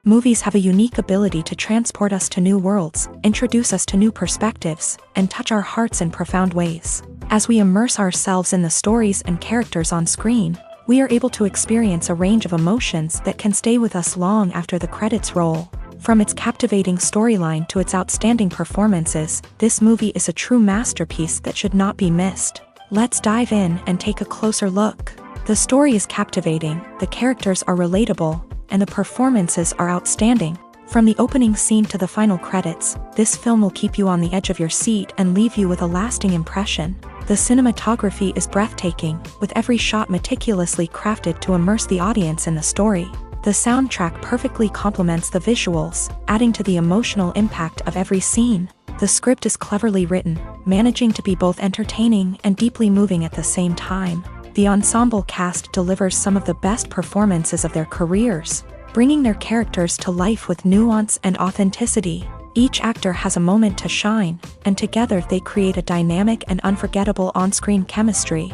Movies have a unique ability to transport us to new worlds, introduce us to new perspectives, and touch our hearts in profound ways. As we immerse ourselves in the stories and characters on screen, we are able to experience a range of emotions that can stay with us long after the credits roll. From its captivating storyline to its outstanding performances, this movie is a true masterpiece that should not be missed. Let's dive in and take a closer look. The story is captivating, the characters are relatable, and the performances are outstanding. From the opening scene to the final credits, this film will keep you on the edge of your seat and leave you with a lasting impression. The cinematography is breathtaking, with every shot meticulously crafted to immerse the audience in the story. The soundtrack perfectly complements the visuals, adding to the emotional impact of every scene. The script is cleverly written, managing to be both entertaining and deeply moving at the same time. The ensemble cast delivers some of the best performances of their careers, bringing their characters to life with nuance and authenticity. Each actor has a moment to shine, and together they create a dynamic and unforgettable on-screen chemistry.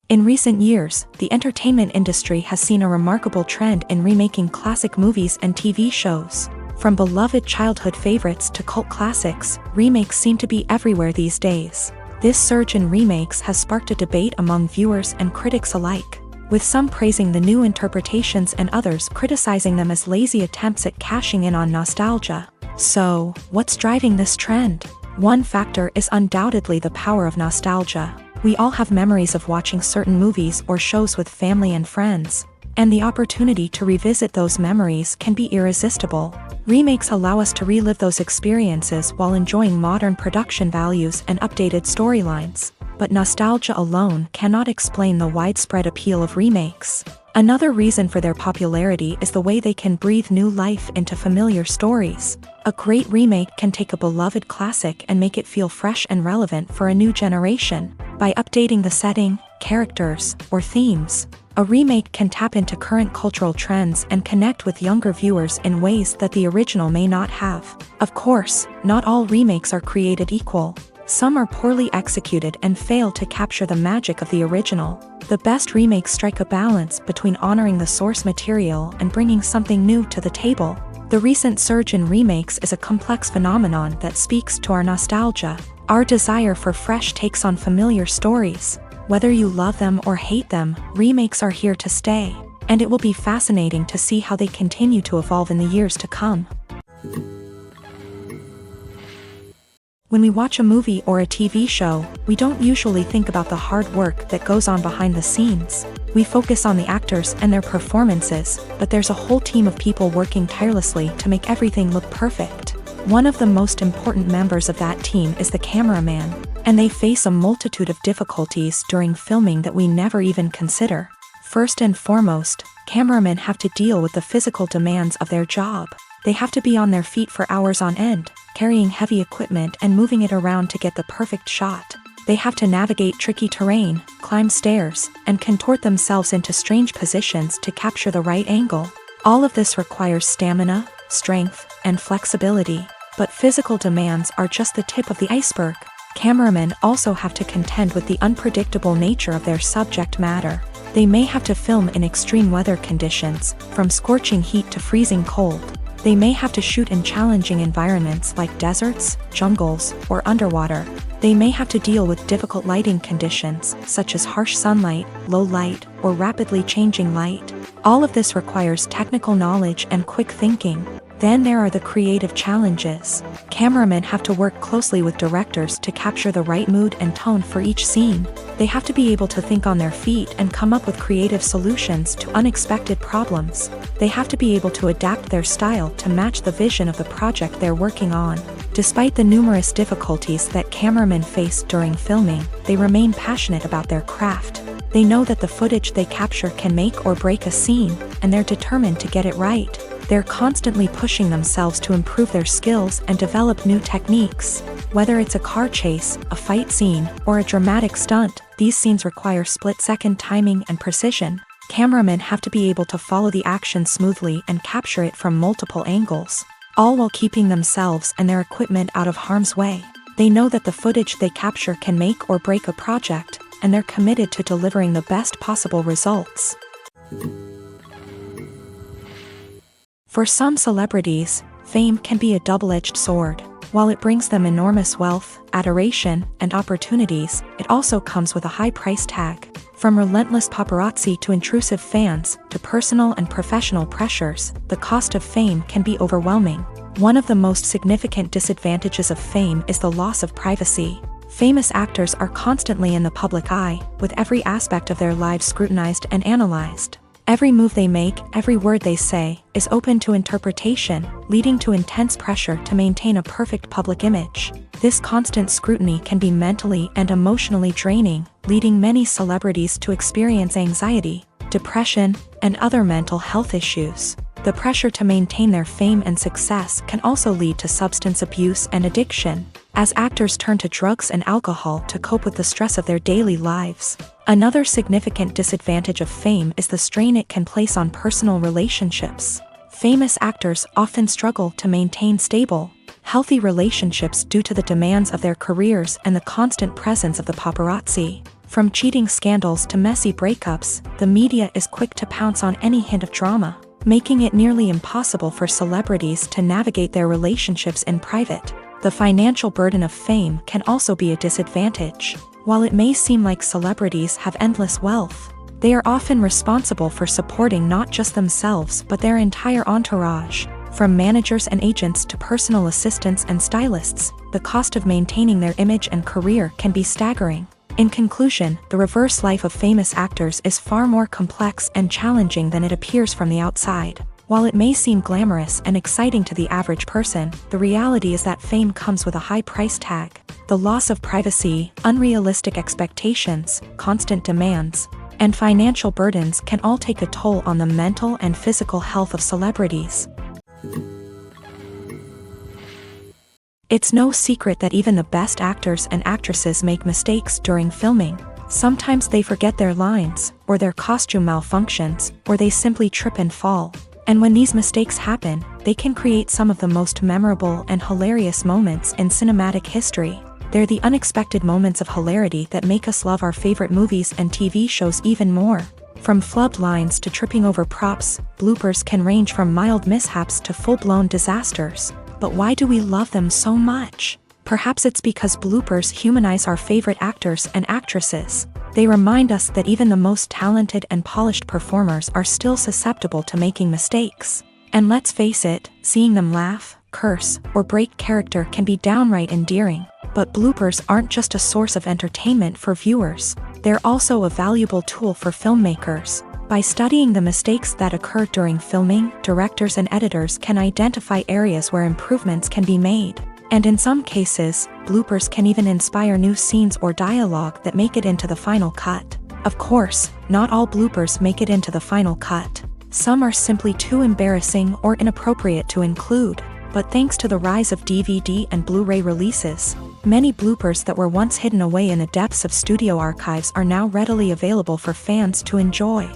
In recent years, the entertainment industry has seen a remarkable trend in remaking classic movies and TV shows. From beloved childhood favorites to cult classics, remakes seem to be everywhere these days. This surge in remakes has sparked a debate among viewers and critics alike, with some praising the new interpretations and others criticizing them as lazy attempts at cashing in on nostalgia. So, what's driving this trend? One factor is undoubtedly the power of nostalgia. We all have memories of watching certain movies or shows with family and friends, and the opportunity to revisit those memories can be irresistible. Remakes allow us to relive those experiences while enjoying modern production values and updated storylines. But nostalgia alone cannot explain the widespread appeal of remakes. Another reason for their popularity is the way they can breathe new life into familiar stories. A great remake can take a beloved classic and make it feel fresh and relevant for a new generation. By updating the setting, characters, or themes, a remake can tap into current cultural trends and connect with younger viewers in ways that the original may not have. Of course, not all remakes are created equal. Some are poorly executed and fail to capture the magic of the original. The best remakes strike a balance between honoring the source material and bringing something new to the table. The recent surge in remakes is a complex phenomenon that speaks to our nostalgia, our desire for fresh takes on familiar stories. Whether you love them or hate them, remakes are here to stay, and it will be fascinating to see how they continue to evolve in the years to come. When we watch a movie or a TV show, we don't usually think about the hard work that goes on behind the scenes. We focus on the actors and their performances, but there's a whole team of people working tirelessly to make everything look perfect. One of the most important members of that team is the cameraman, and they face a multitude of difficulties during filming that we never even consider. First and foremost, cameramen have to deal with the physical demands of their job. They have to be on their feet for hours on end, carrying heavy equipment and moving it around to get the perfect shot. They have to navigate tricky terrain, climb stairs, and contort themselves into strange positions to capture the right angle. All of this requires stamina, strength, and flexibility. But physical demands are just the tip of the iceberg. Cameramen also have to contend with the unpredictable nature of their subject matter. They may have to film in extreme weather conditions, from scorching heat to freezing cold. They may have to shoot in challenging environments like deserts, jungles, or underwater. They may have to deal with difficult lighting conditions, such as harsh sunlight, low light, or rapidly changing light. All of this requires technical knowledge and quick thinking. Then there are the creative challenges. Cameramen have to work closely with directors to capture the right mood and tone for each scene. They have to be able to think on their feet and come up with creative solutions to unexpected problems. They have to be able to adapt their style to match the vision of the project they're working on. Despite the numerous difficulties that cameramen face during filming, they remain passionate about their craft. They know that the footage they capture can make or break a scene, and they're determined to get it right. They're constantly pushing themselves to improve their skills and develop new techniques. Whether it's a car chase, a fight scene, or a dramatic stunt, these scenes require split-second timing and precision. Cameramen have to be able to follow the action smoothly and capture it from multiple angles, all while keeping themselves and their equipment out of harm's way. They know that the footage they capture can make or break a project, and they're committed to delivering the best possible results. For some celebrities, fame can be a double-edged sword. While it brings them enormous wealth, adoration, and opportunities, it also comes with a high price tag. From relentless paparazzi to intrusive fans, to personal and professional pressures, the cost of fame can be overwhelming. One of the most significant disadvantages of fame is the loss of privacy. Famous actors are constantly in the public eye, with every aspect of their lives scrutinized and analyzed. Every move they make, every word they say, is open to interpretation, leading to intense pressure to maintain a perfect public image. This constant scrutiny can be mentally and emotionally draining, leading many celebrities to experience anxiety, depression, and other mental health issues. The pressure to maintain their fame and success can also lead to substance abuse and addiction, as actors turn to drugs and alcohol to cope with the stress of their daily lives. Another significant disadvantage of fame is the strain it can place on personal relationships. Famous actors often struggle to maintain stable, healthy relationships due to the demands of their careers and the constant presence of the paparazzi. From cheating scandals to messy breakups, the media is quick to pounce on any hint of drama, making it nearly impossible for celebrities to navigate their relationships in private. The financial burden of fame can also be a disadvantage. While it may seem like celebrities have endless wealth, they are often responsible for supporting not just themselves but their entire entourage. From managers and agents to personal assistants and stylists, the cost of maintaining their image and career can be staggering. In conclusion, the reverse life of famous actors is far more complex and challenging than it appears from the outside. While it may seem glamorous and exciting to the average person, the reality is that fame comes with a high price tag. The loss of privacy, unrealistic expectations, constant demands, and financial burdens can all take a toll on the mental and physical health of celebrities. It's no secret that even the best actors and actresses make mistakes during filming. Sometimes they forget their lines, or their costume malfunctions, or they simply trip and fall. And when these mistakes happen, they can create some of the most memorable and hilarious moments in cinematic history. They're the unexpected moments of hilarity that make us love our favorite movies and TV shows even more. From flubbed lines to tripping over props, bloopers can range from mild mishaps to full-blown disasters. But why do we love them so much? Perhaps it's because bloopers humanize our favorite actors and actresses. They remind us that even the most talented and polished performers are still susceptible to making mistakes. And let's face it, seeing them laugh, curse, or break character can be downright endearing. But bloopers aren't just a source of entertainment for viewers. They're also a valuable tool for filmmakers. By studying the mistakes that occur during filming, directors and editors can identify areas where improvements can be made. And in some cases, bloopers can even inspire new scenes or dialogue that make it into the final cut. Of course, not all bloopers make it into the final cut. Some are simply too embarrassing or inappropriate to include. But thanks to the rise of DVD and Blu-ray releases, many bloopers that were once hidden away in the depths of studio archives are now readily available for fans to enjoy.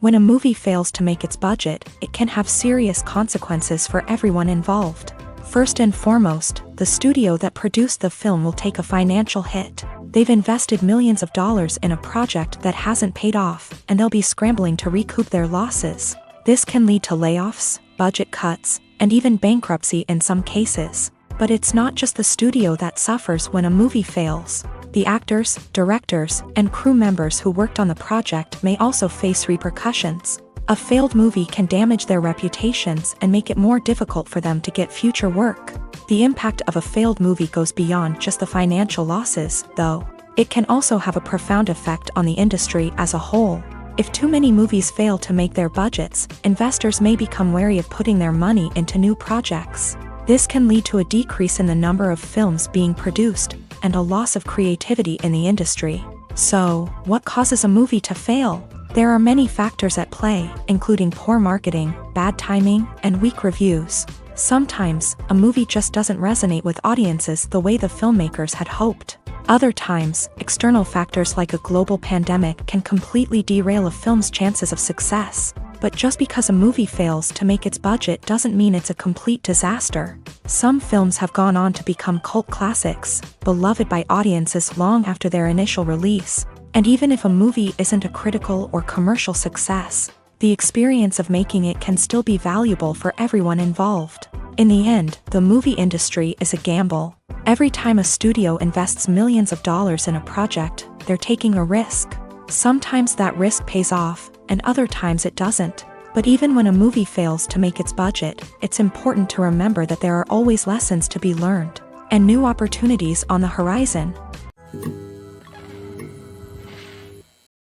When a movie fails to make its budget, it can have serious consequences for everyone involved. First and foremost, the studio that produced the film will take a financial hit. They've invested millions of dollars in a project that hasn't paid off, and they'll be scrambling to recoup their losses. This can lead to layoffs, budget cuts, and even bankruptcy in some cases. But it's not just the studio that suffers when a movie fails. The actors, directors, and crew members who worked on the project may also face repercussions. A failed movie can damage their reputations and make it more difficult for them to get future work. The impact of a failed movie goes beyond just the financial losses, though. It can also have a profound effect on the industry as a whole. If too many movies fail to make their budgets, investors may become wary of putting their money into new projects. This can lead to a decrease in the number of films being produced, and a loss of creativity in the industry. So, what causes a movie to fail? There are many factors at play, including poor marketing, bad timing, and weak reviews. Sometimes, a movie just doesn't resonate with audiences the way the filmmakers had hoped. Other times, external factors like a global pandemic can completely derail a film's chances of success. But just because a movie fails to make its budget doesn't mean it's a complete disaster. Some films have gone on to become cult classics, beloved by audiences long after their initial release. And even if a movie isn't a critical or commercial success, the experience of making it can still be valuable for everyone involved. In the end, the movie industry is a gamble. Every time a studio invests millions of dollars in a project, they're taking a risk. Sometimes that risk pays off, and other times it doesn't. But even when a movie fails to make its budget, it's important to remember that there are always lessons to be learned, and new opportunities on the horizon.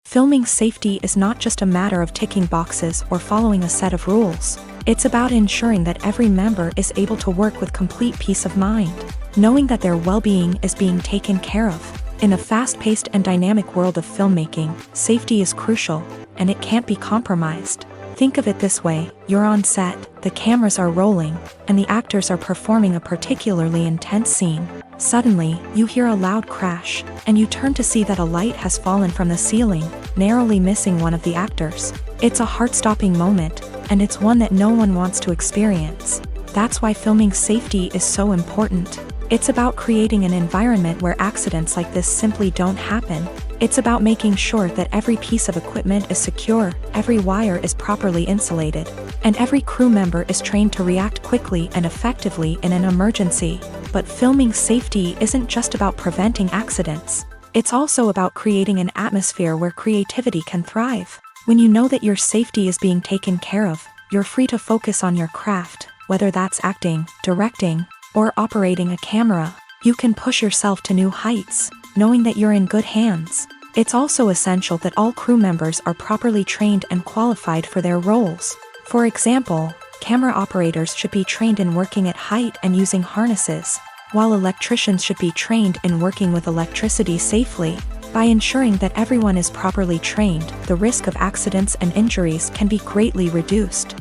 Filming safety is not just a matter of ticking boxes or following a set of rules. It's about ensuring that every member is able to work with complete peace of mind, knowing that their well-being is being taken care of. In a fast-paced and dynamic world of filmmaking, safety is crucial, and it can't be compromised. Think of it this way: you're on set, the cameras are rolling, and the actors are performing a particularly intense scene. Suddenly, you hear a loud crash, and you turn to see that a light has fallen from the ceiling, narrowly missing one of the actors. It's a heart-stopping moment, and it's one that no one wants to experience. That's why filming safety is so important. It's about creating an environment where accidents like this simply don't happen. It's about making sure that every piece of equipment is secure, every wire is properly insulated, and every crew member is trained to react quickly and effectively in an emergency. But filming safety isn't just about preventing accidents. It's also about creating an atmosphere where creativity can thrive. When you know that your safety is being taken care of, you're free to focus on your craft, whether that's acting, directing, or operating a camera. You can push yourself to new heights, knowing that you're in good hands. It's also essential that all crew members are properly trained and qualified for their roles. For example, camera operators should be trained in working at height and using harnesses, while electricians should be trained in working with electricity safely. By ensuring that everyone is properly trained, the risk of accidents and injuries can be greatly reduced.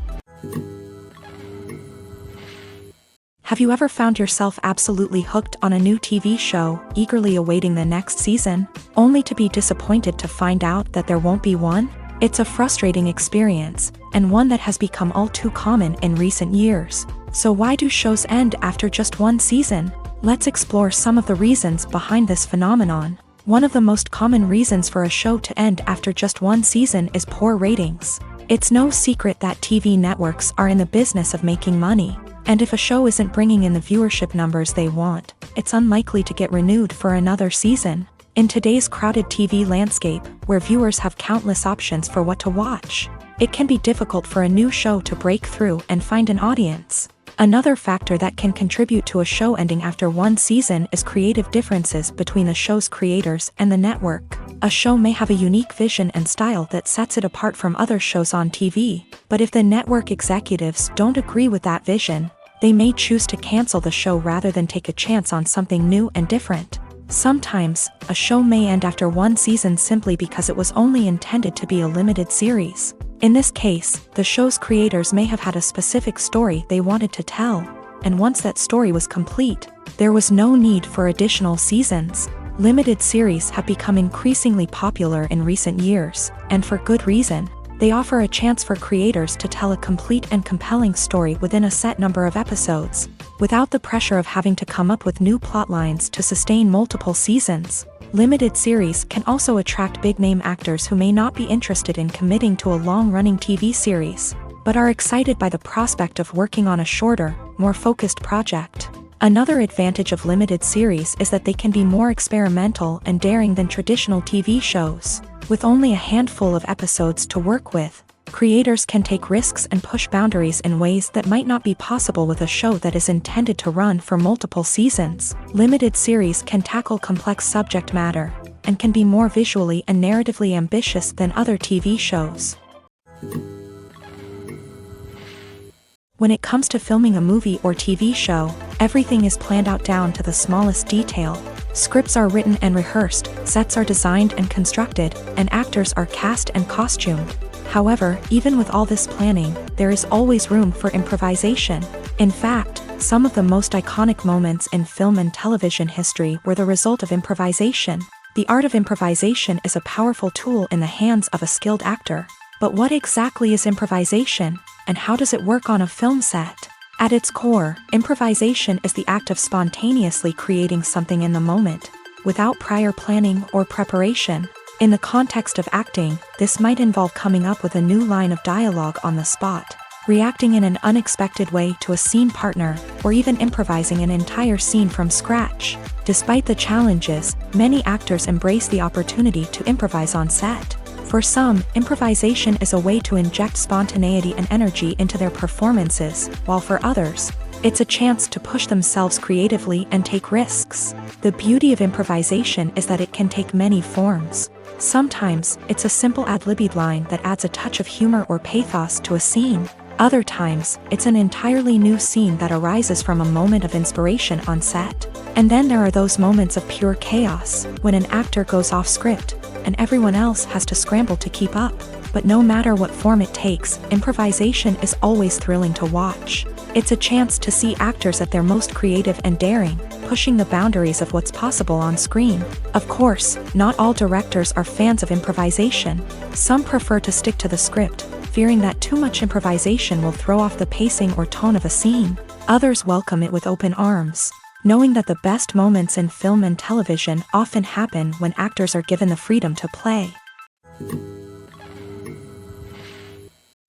Have you ever found yourself absolutely hooked on a new TV show, eagerly awaiting the next season, only to be disappointed to find out that there won't be one? It's a frustrating experience, and one that has become all too common in recent years. So why do shows end after just one season? Let's explore some of the reasons behind this phenomenon. One of the most common reasons for a show to end after just one season is poor ratings. It's no secret that TV networks are in the business of making money. And if a show isn't bringing in the viewership numbers they want, it's unlikely to get renewed for another season. In today's crowded TV landscape, where viewers have countless options for what to watch, it can be difficult for a new show to break through and find an audience. Another factor that can contribute to a show ending after one season is creative differences between the show's creators and the network. A show may have a unique vision and style that sets it apart from other shows on TV, but if the network executives don't agree with that vision, they may choose to cancel the show rather than take a chance on something new and different. Sometimes, a show may end after one season simply because it was only intended to be a limited series. In this case, the show's creators may have had a specific story they wanted to tell, and once that story was complete, there was no need for additional seasons. Limited series have become increasingly popular in recent years, and for good reason. They offer a chance for creators to tell a complete and compelling story within a set number of episodes, without the pressure of having to come up with new plotlines to sustain multiple seasons. Limited series can also attract big-name actors who may not be interested in committing to a long-running TV series, but are excited by the prospect of working on a shorter, more focused project. Another advantage of limited series is that they can be more experimental and daring than traditional TV shows. With only a handful of episodes to work with, creators can take risks and push boundaries in ways that might not be possible with a show that is intended to run for multiple seasons. Limited series can tackle complex subject matter, and can be more visually and narratively ambitious than other TV shows. When it comes to filming a movie or TV show, everything is planned out down to the smallest detail. Scripts are written and rehearsed, sets are designed and constructed, and actors are cast and costumed. However, even with all this planning, there is always room for improvisation. In fact, some of the most iconic moments in film and television history were the result of improvisation. The art of improvisation is a powerful tool in the hands of a skilled actor. But what exactly is improvisation, and how does it work on a film set? At its core, improvisation is the act of spontaneously creating something in the moment, without prior planning or preparation. In the context of acting, this might involve coming up with a new line of dialogue on the spot, reacting in an unexpected way to a scene partner, or even improvising an entire scene from scratch. Despite the challenges, many actors embrace the opportunity to improvise on set. For some, improvisation is a way to inject spontaneity and energy into their performances, while for others, it's a chance to push themselves creatively and take risks. The beauty of improvisation is that it can take many forms. Sometimes, it's a simple ad-libbed line that adds a touch of humor or pathos to a scene. Other times, it's an entirely new scene that arises from a moment of inspiration on set. And then there are those moments of pure chaos, when an actor goes off script, and everyone else has to scramble to keep up. But no matter what form it takes, improvisation is always thrilling to watch. It's a chance to see actors at their most creative and daring, pushing the boundaries of what's possible on screen. Of course, not all directors are fans of improvisation. Some prefer to stick to the script, fearing that too much improvisation will throw off the pacing or tone of a scene. Others welcome it with open arms, knowing that the best moments in film and television often happen when actors are given the freedom to play.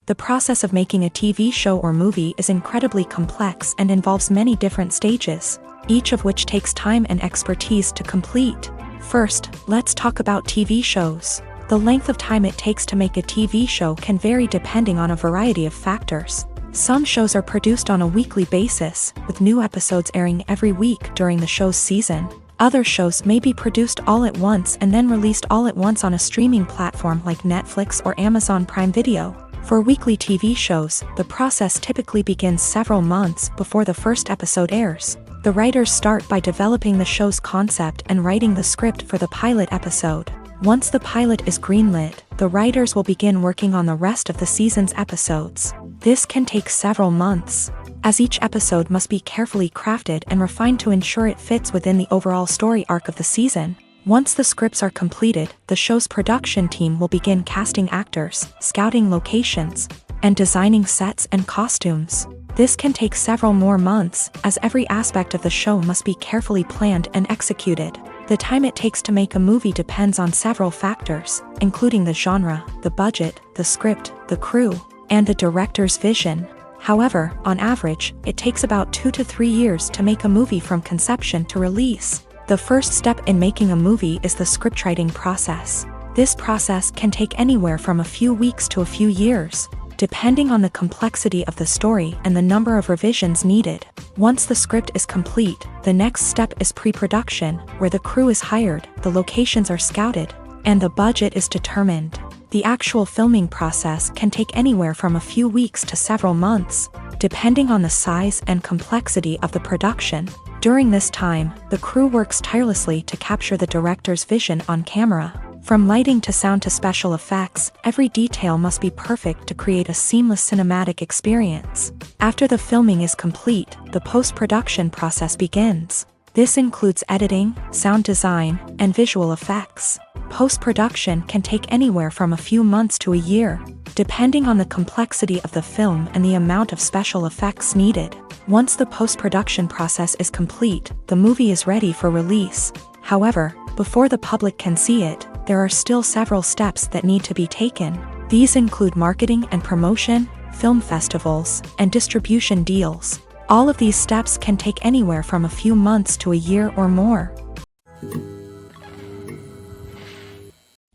The process of making a TV show or movie is incredibly complex and involves many different stages, each of which takes time and expertise to complete. First, let's talk about TV shows. The length of time it takes to make a TV show can vary depending on a variety of factors. Some shows are produced on a weekly basis, with new episodes airing every week during the show's season. Other shows may be produced all at once and then released all at once on a streaming platform like Netflix or Amazon Prime Video. For weekly TV shows, the process typically begins several months before the first episode airs. The writers start by developing the show's concept and writing the script for the pilot episode. Once the pilot is greenlit, the writers will begin working on the rest of the season's episodes. This can take several months, as each episode must be carefully crafted and refined to ensure it fits within the overall story arc of the season. Once the scripts are completed, the show's production team will begin casting actors, scouting locations, and designing sets and costumes. This can take several more months, as every aspect of the show must be carefully planned and executed. The time it takes to make a movie depends on several factors, including the genre, the budget, the script, the crew, and the director's vision. However, on average, it takes about 2 to 3 years to make a movie from conception to release. The first step in making a movie is the scriptwriting process. This process can take anywhere from a few weeks to a few years, depending on the complexity of the story and the number of revisions needed. Once the script is complete, the next step is pre-production, where the crew is hired, the locations are scouted, and the budget is determined. The actual filming process can take anywhere from a few weeks to several months, depending on the size and complexity of the production. During this time, the crew works tirelessly to capture the director's vision on camera. From lighting to sound to special effects, every detail must be perfect to create a seamless cinematic experience. After the filming is complete, the post-production process begins. This includes editing, sound design, and visual effects. Post-production can take anywhere from a few months to a year, depending on the complexity of the film and the amount of special effects needed. Once the post-production process is complete, the movie is ready for release. However, before the public can see it, there are still several steps that need to be taken. These include marketing and promotion, film festivals, and distribution deals. All of these steps can take anywhere from a few months to a year or more.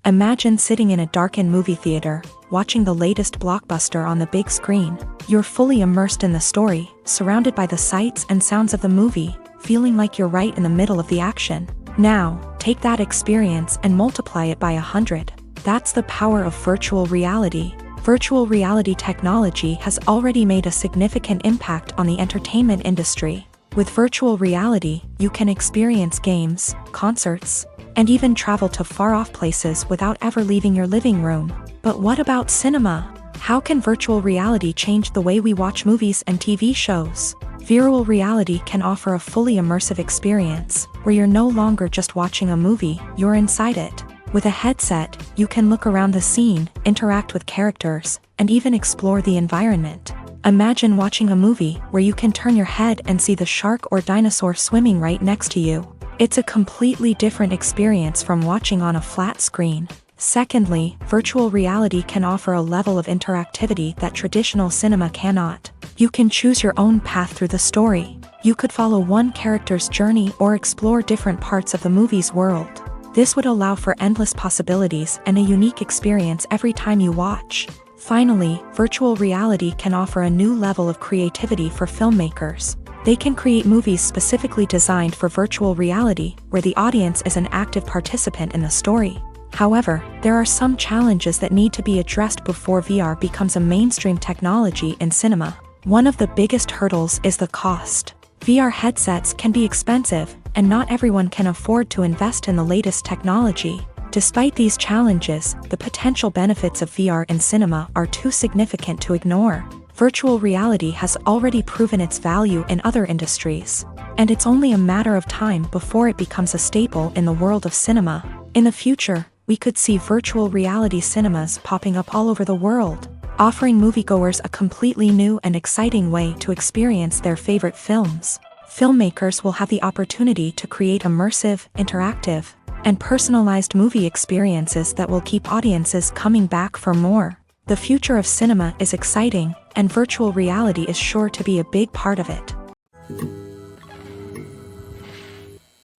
Imagine sitting in a darkened movie theater, watching the latest blockbuster on the big screen. You're fully immersed in the story, surrounded by the sights and sounds of the movie, feeling like you're right in the middle of the action. Now, take that experience and multiply it by 100. That's the power of virtual reality. Virtual reality technology has already made a significant impact on the entertainment industry. With virtual reality, you can experience games, concerts, and even travel to far-off places without ever leaving your living room. But what about cinema? How can virtual reality change the way we watch movies and TV shows? Virtual reality can offer a fully immersive experience, where you're no longer just watching a movie, you're inside it. With a headset, you can look around the scene, interact with characters, and even explore the environment. Imagine watching a movie where you can turn your head and see the shark or dinosaur swimming right next to you. It's a completely different experience from watching on a flat screen. Secondly, virtual reality can offer a level of interactivity that traditional cinema cannot. You can choose your own path through the story. You could follow one character's journey or explore different parts of the movie's world. This would allow for endless possibilities and a unique experience every time you watch. Finally, virtual reality can offer a new level of creativity for filmmakers. They can create movies specifically designed for virtual reality, where the audience is an active participant in the story. However, there are some challenges that need to be addressed before VR becomes a mainstream technology in cinema. One of the biggest hurdles is the cost. VR headsets can be expensive, and not everyone can afford to invest in the latest technology. Despite these challenges, the potential benefits of VR in cinema are too significant to ignore. Virtual reality has already proven its value in other industries, and it's only a matter of time before it becomes a staple in the world of cinema. In the future, we could see virtual reality cinemas popping up all over the world, offering moviegoers a completely new and exciting way to experience their favorite films. Filmmakers will have the opportunity to create immersive, interactive, and personalized movie experiences that will keep audiences coming back for more. The future of cinema is exciting, and virtual reality is sure to be a big part of it.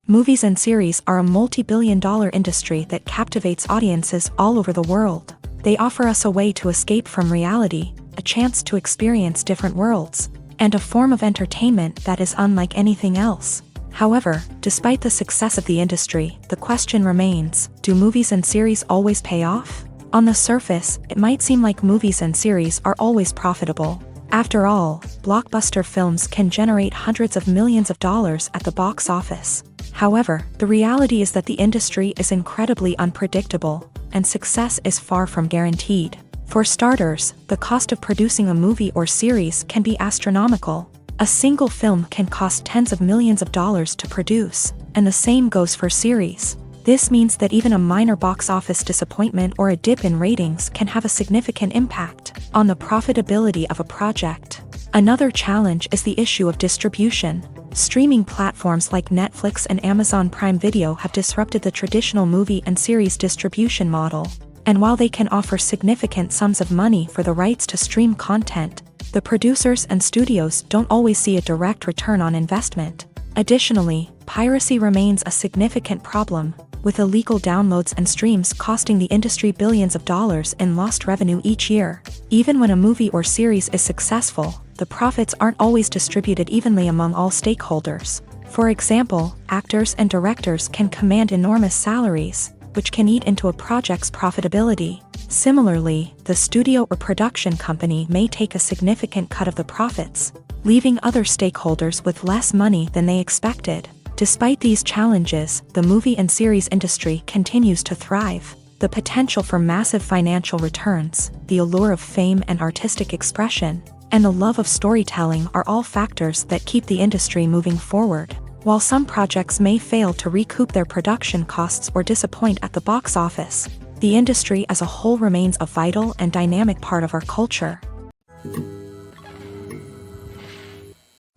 Movies and series are a multi-billion-dollar industry that captivates audiences all over the world. They offer us a way to escape from reality, a chance to experience different worlds, and a form of entertainment that is unlike anything else. However, despite the success of the industry, the question remains, do movies and series always pay off? On the surface, it might seem like movies and series are always profitable. After all, blockbuster films can generate hundreds of millions of dollars at the box office. However, the reality is that the industry is incredibly unpredictable, and success is far from guaranteed. For starters, the cost of producing a movie or series can be astronomical. A single film can cost tens of millions of dollars to produce, and the same goes for series. This means that even a minor box office disappointment or a dip in ratings can have a significant impact on the profitability of a project. Another challenge is the issue of distribution. Streaming platforms like Netflix and Amazon Prime Video have disrupted the traditional movie and series distribution model. And while they can offer significant sums of money for the rights to stream content, the producers and studios don't always see a direct return on investment. Additionally, piracy remains a significant problem, with illegal downloads and streams costing the industry billions of dollars in lost revenue each year. Even when a movie or series is successful, the profits aren't always distributed evenly among all stakeholders. For example, actors and directors can command enormous salaries, which can eat into a project's profitability. Similarly, the studio or production company may take a significant cut of the profits, leaving other stakeholders with less money than they expected. Despite these challenges, the movie and series industry continues to thrive. The potential for massive financial returns, the allure of fame and artistic expression, and the love of storytelling are all factors that keep the industry moving forward. While some projects may fail to recoup their production costs or disappoint at the box office, the industry as a whole remains a vital and dynamic part of our culture.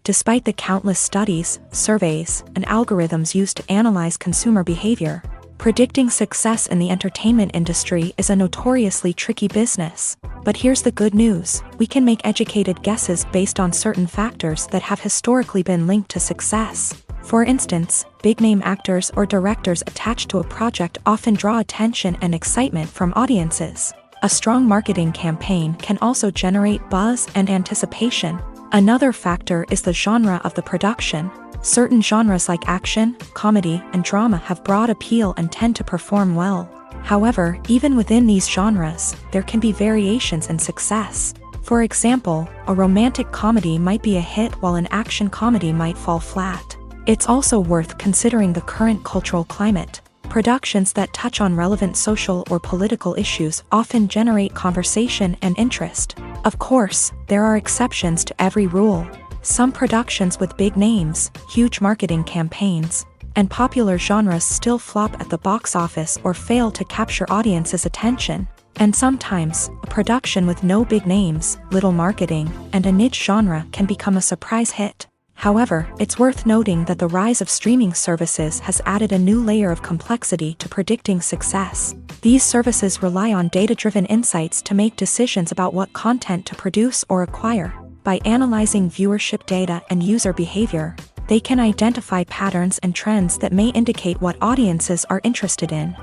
Despite the countless studies, surveys, and algorithms used to analyze consumer behavior, predicting success in the entertainment industry is a notoriously tricky business. But here's the good news: we can make educated guesses based on certain factors that have historically been linked to success. For instance, big-name actors or directors attached to a project often draw attention and excitement from audiences. A strong marketing campaign can also generate buzz and anticipation. Another factor is the genre of the production. Certain genres like action, comedy, and drama have broad appeal and tend to perform well. However, even within these genres, there can be variations in success. For example, a romantic comedy might be a hit while an action comedy might fall flat. It's also worth considering the current cultural climate. Productions that touch on relevant social or political issues often generate conversation and interest. Of course, there are exceptions to every rule. Some productions with big names, huge marketing campaigns, and popular genres still flop at the box office or fail to capture audiences' attention. And sometimes, a production with no big names, little marketing, and a niche genre can become a surprise hit. However, it's worth noting that the rise of streaming services has added a new layer of complexity to predicting success. These services rely on data-driven insights to make decisions about what content to produce or acquire. By analyzing viewership data and user behavior, they can identify patterns and trends that may indicate what audiences are interested in.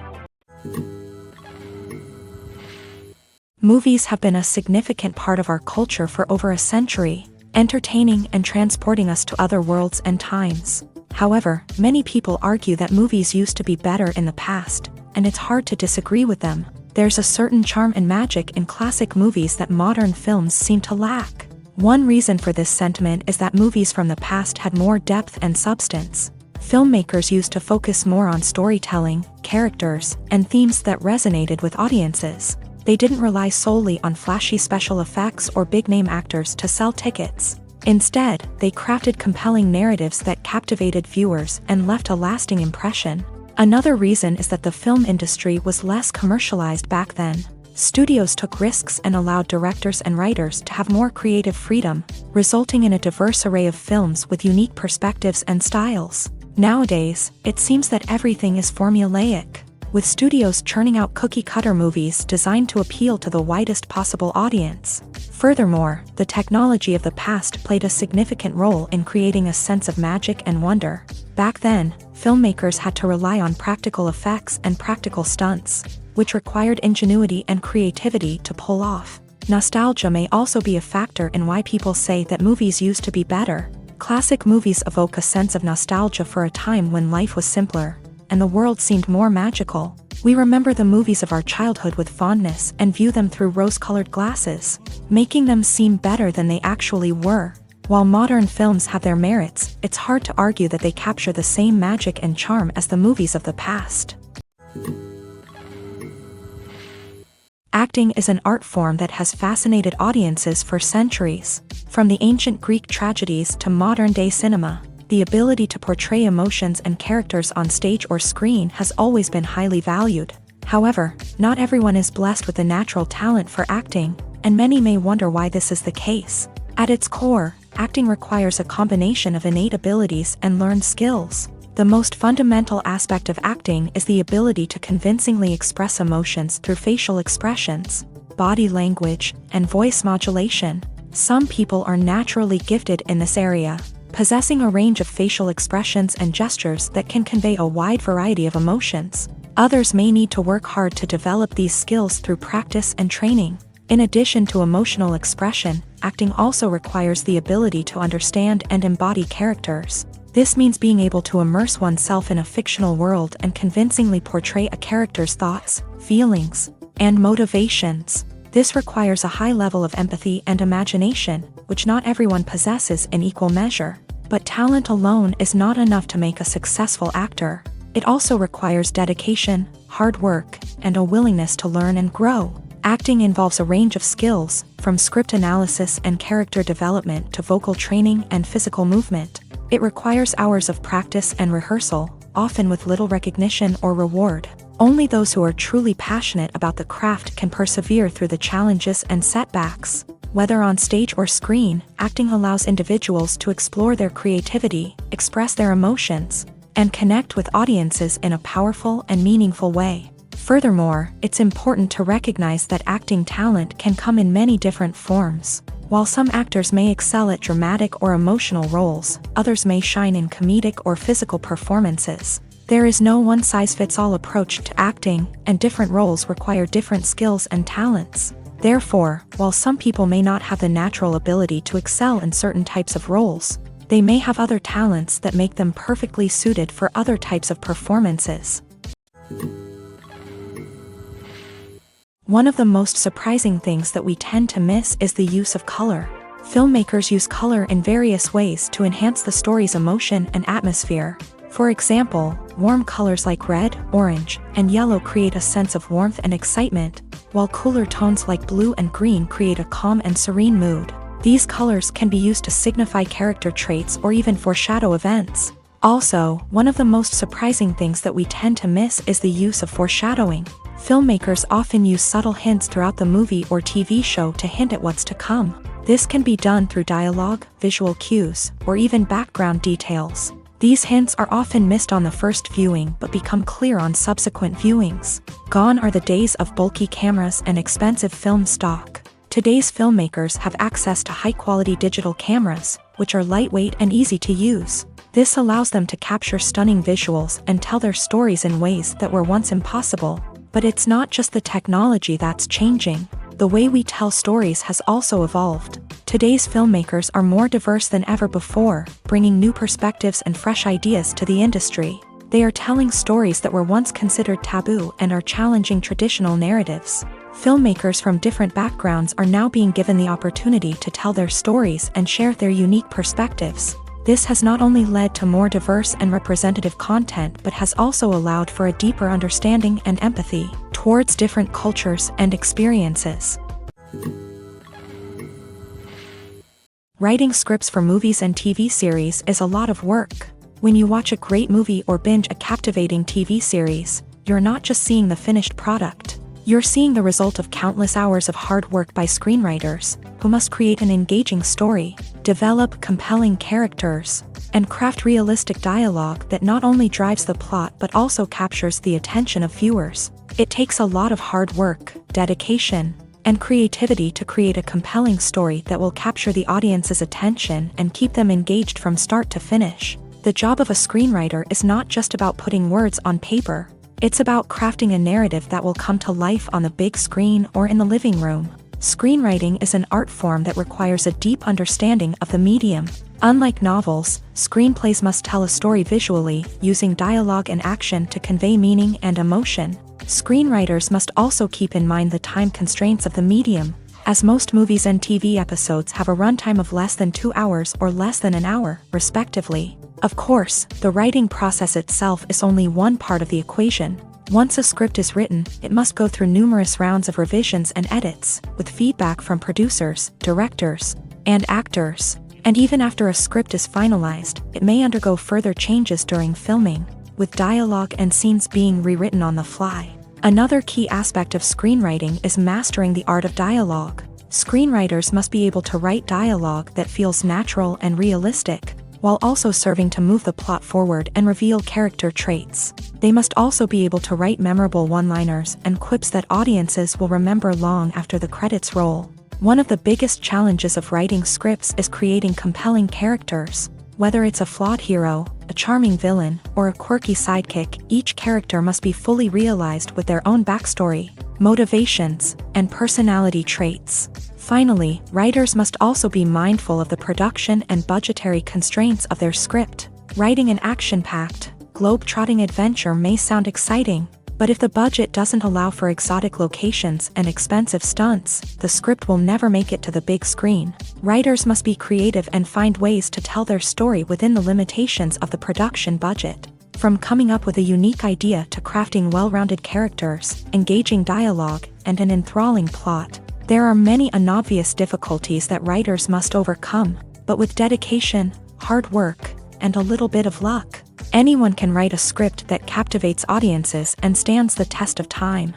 Movies have been a significant part of our culture for over a century, entertaining and transporting us to other worlds and times. However, many people argue that movies used to be better in the past, and it's hard to disagree with them. There's a certain charm and magic in classic movies that modern films seem to lack. One reason for this sentiment is that movies from the past had more depth and substance. Filmmakers used to focus more on storytelling, characters, and themes that resonated with audiences. They didn't rely solely on flashy special effects or big-name actors to sell tickets. Instead, they crafted compelling narratives that captivated viewers and left a lasting impression. Another reason is that the film industry was less commercialized back then. Studios took risks and allowed directors and writers to have more creative freedom, resulting in a diverse array of films with unique perspectives and styles. Nowadays, it seems that everything is formulaic, with studios churning out cookie-cutter movies designed to appeal to the widest possible audience. Furthermore, the technology of the past played a significant role in creating a sense of magic and wonder. Back then, filmmakers had to rely on practical effects and practical stunts, which required ingenuity and creativity to pull off. Nostalgia may also be a factor in why people say that movies used to be better. Classic movies evoke a sense of nostalgia for a time when life was simpler, and the world seemed more magical. We remember the movies of our childhood with fondness and view them through rose-colored glasses, making them seem better than they actually were. While modern films have their merits, it's hard to argue that they capture the same magic and charm as the movies of the past. Acting is an art form that has fascinated audiences for centuries. From the ancient Greek tragedies to modern-day cinema, the ability to portray emotions and characters on stage or screen has always been highly valued. However, not everyone is blessed with the natural talent for acting, and many may wonder why this is the case. At its core, acting requires a combination of innate abilities and learned skills. The most fundamental aspect of acting is the ability to convincingly express emotions through facial expressions, body language, and voice modulation. Some people are naturally gifted in this area, possessing a range of facial expressions and gestures that can convey a wide variety of emotions. Others may need to work hard to develop these skills through practice and training. In addition to emotional expression, acting also requires the ability to understand and embody characters. This means being able to immerse oneself in a fictional world and convincingly portray a character's thoughts, feelings, and motivations. This requires a high level of empathy and imagination, which not everyone possesses in equal measure. But talent alone is not enough to make a successful actor. It also requires dedication, hard work, and a willingness to learn and grow. Acting involves a range of skills, from script analysis and character development to vocal training and physical movement. It requires hours of practice and rehearsal, often with little recognition or reward. Only those who are truly passionate about the craft can persevere through the challenges and setbacks. Whether on stage or screen, acting allows individuals to explore their creativity, express their emotions, and connect with audiences in a powerful and meaningful way. Furthermore, it's important to recognize that acting talent can come in many different forms. While some actors may excel at dramatic or emotional roles, others may shine in comedic or physical performances. There is no one-size-fits-all approach to acting, and different roles require different skills and talents. Therefore, while some people may not have the natural ability to excel in certain types of roles, they may have other talents that make them perfectly suited for other types of performances. One of the most surprising things that we tend to miss is the use of color. Filmmakers use color in various ways to enhance the story's emotion and atmosphere. For example, warm colors like red, orange, and yellow create a sense of warmth and excitement, while cooler tones like blue and green create a calm and serene mood. These colors can be used to signify character traits or even foreshadow events. Also, one of the most surprising things that we tend to miss is the use of foreshadowing. Filmmakers often use subtle hints throughout the movie or TV show to hint at what's to come. This can be done through dialogue, visual cues, or even background details. These hints are often missed on the first viewing but become clear on subsequent viewings. Gone are the days of bulky cameras and expensive film stock. Today's filmmakers have access to high-quality digital cameras, which are lightweight and easy to use. This allows them to capture stunning visuals and tell their stories in ways that were once impossible. But it's not just the technology that's changing. The way we tell stories has also evolved. Today's filmmakers are more diverse than ever before, bringing new perspectives and fresh ideas to the industry. They are telling stories that were once considered taboo and are challenging traditional narratives. Filmmakers from different backgrounds are now being given the opportunity to tell their stories and share their unique perspectives. This has not only led to more diverse and representative content but has also allowed for a deeper understanding and empathy towards different cultures and experiences. Writing scripts for movies and TV series is a lot of work. When you watch a great movie or binge a captivating TV series, you're not just seeing the finished product. You're seeing the result of countless hours of hard work by screenwriters, who must create an engaging story, develop compelling characters, and craft realistic dialogue that not only drives the plot but also captures the attention of viewers. It takes a lot of hard work, dedication, and creativity to create a compelling story that will capture the audience's attention and keep them engaged from start to finish. The job of a screenwriter is not just about putting words on paper. It's about crafting a narrative that will come to life on the big screen or in the living room. Screenwriting is an art form that requires a deep understanding of the medium. Unlike novels, screenplays must tell a story visually, using dialogue and action to convey meaning and emotion. Screenwriters must also keep in mind the time constraints of the medium, as most movies and TV episodes have a runtime of less than 2 hours or less than an hour, respectively. Of course, the writing process itself is only one part of the equation. Once a script is written, it must go through numerous rounds of revisions and edits, with feedback from producers, directors, and actors. And even after a script is finalized, it may undergo further changes during filming, with dialogue and scenes being rewritten on the fly. Another key aspect of screenwriting is mastering the art of dialogue. Screenwriters must be able to write dialogue that feels natural and realistic, while also serving to move the plot forward and reveal character traits. They must also be able to write memorable one-liners and quips that audiences will remember long after the credits roll. One of the biggest challenges of writing scripts is creating compelling characters. Whether it's a flawed hero, a charming villain, or a quirky sidekick, each character must be fully realized with their own backstory, motivations, and personality traits. Finally, writers must also be mindful of the production and budgetary constraints of their script. Writing an action-packed, globe-trotting adventure may sound exciting, but if the budget doesn't allow for exotic locations and expensive stunts, the script will never make it to the big screen. Writers must be creative and find ways to tell their story within the limitations of the production budget. From coming up with a unique idea to crafting well-rounded characters, engaging dialogue, and an enthralling plot, there are many unobvious difficulties that writers must overcome, but with dedication, hard work, and a little bit of luck, anyone can write a script that captivates audiences and stands the test of time.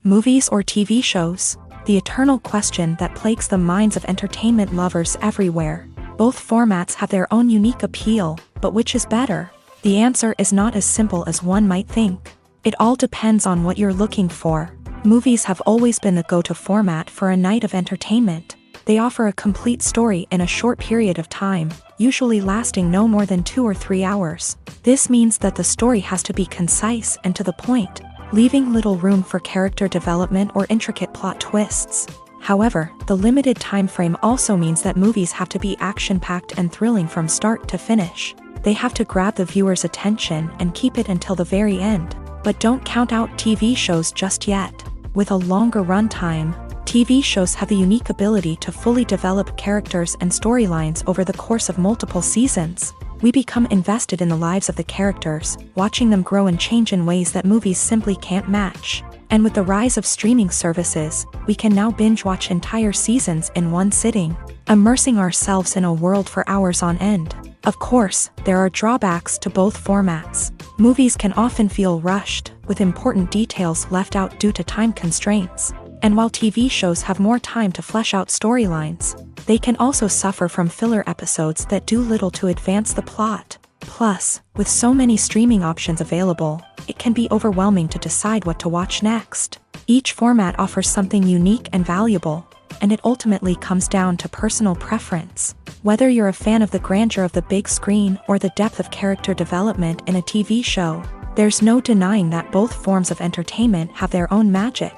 Movies or TV shows? The eternal question that plagues the minds of entertainment lovers everywhere. Both formats have their own unique appeal, but which is better? The answer is not as simple as one might think. It all depends on what you're looking for. Movies have always been the go-to format for a night of entertainment. They offer a complete story in a short period of time, usually lasting no more than 2 or 3 hours. This means that the story has to be concise and to the point, leaving little room for character development or intricate plot twists. However, the limited time frame also means that movies have to be action-packed and thrilling from start to finish. They have to grab the viewer's attention and keep it until the very end. But don't count out TV shows just yet. With a longer runtime, TV shows have the unique ability to fully develop characters and storylines over the course of multiple seasons. We become invested in the lives of the characters, watching them grow and change in ways that movies simply can't match. And with the rise of streaming services, we can now binge-watch entire seasons in one sitting, immersing ourselves in a world for hours on end. Of course, there are drawbacks to both formats. Movies can often feel rushed, with important details left out due to time constraints. And while TV shows have more time to flesh out storylines, they can also suffer from filler episodes that do little to advance the plot. Plus, with so many streaming options available, it can be overwhelming to decide what to watch next. Each format offers something unique and valuable, and it ultimately comes down to personal preference. Whether you're a fan of the grandeur of the big screen or the depth of character development in a TV show, there's no denying that both forms of entertainment have their own magic.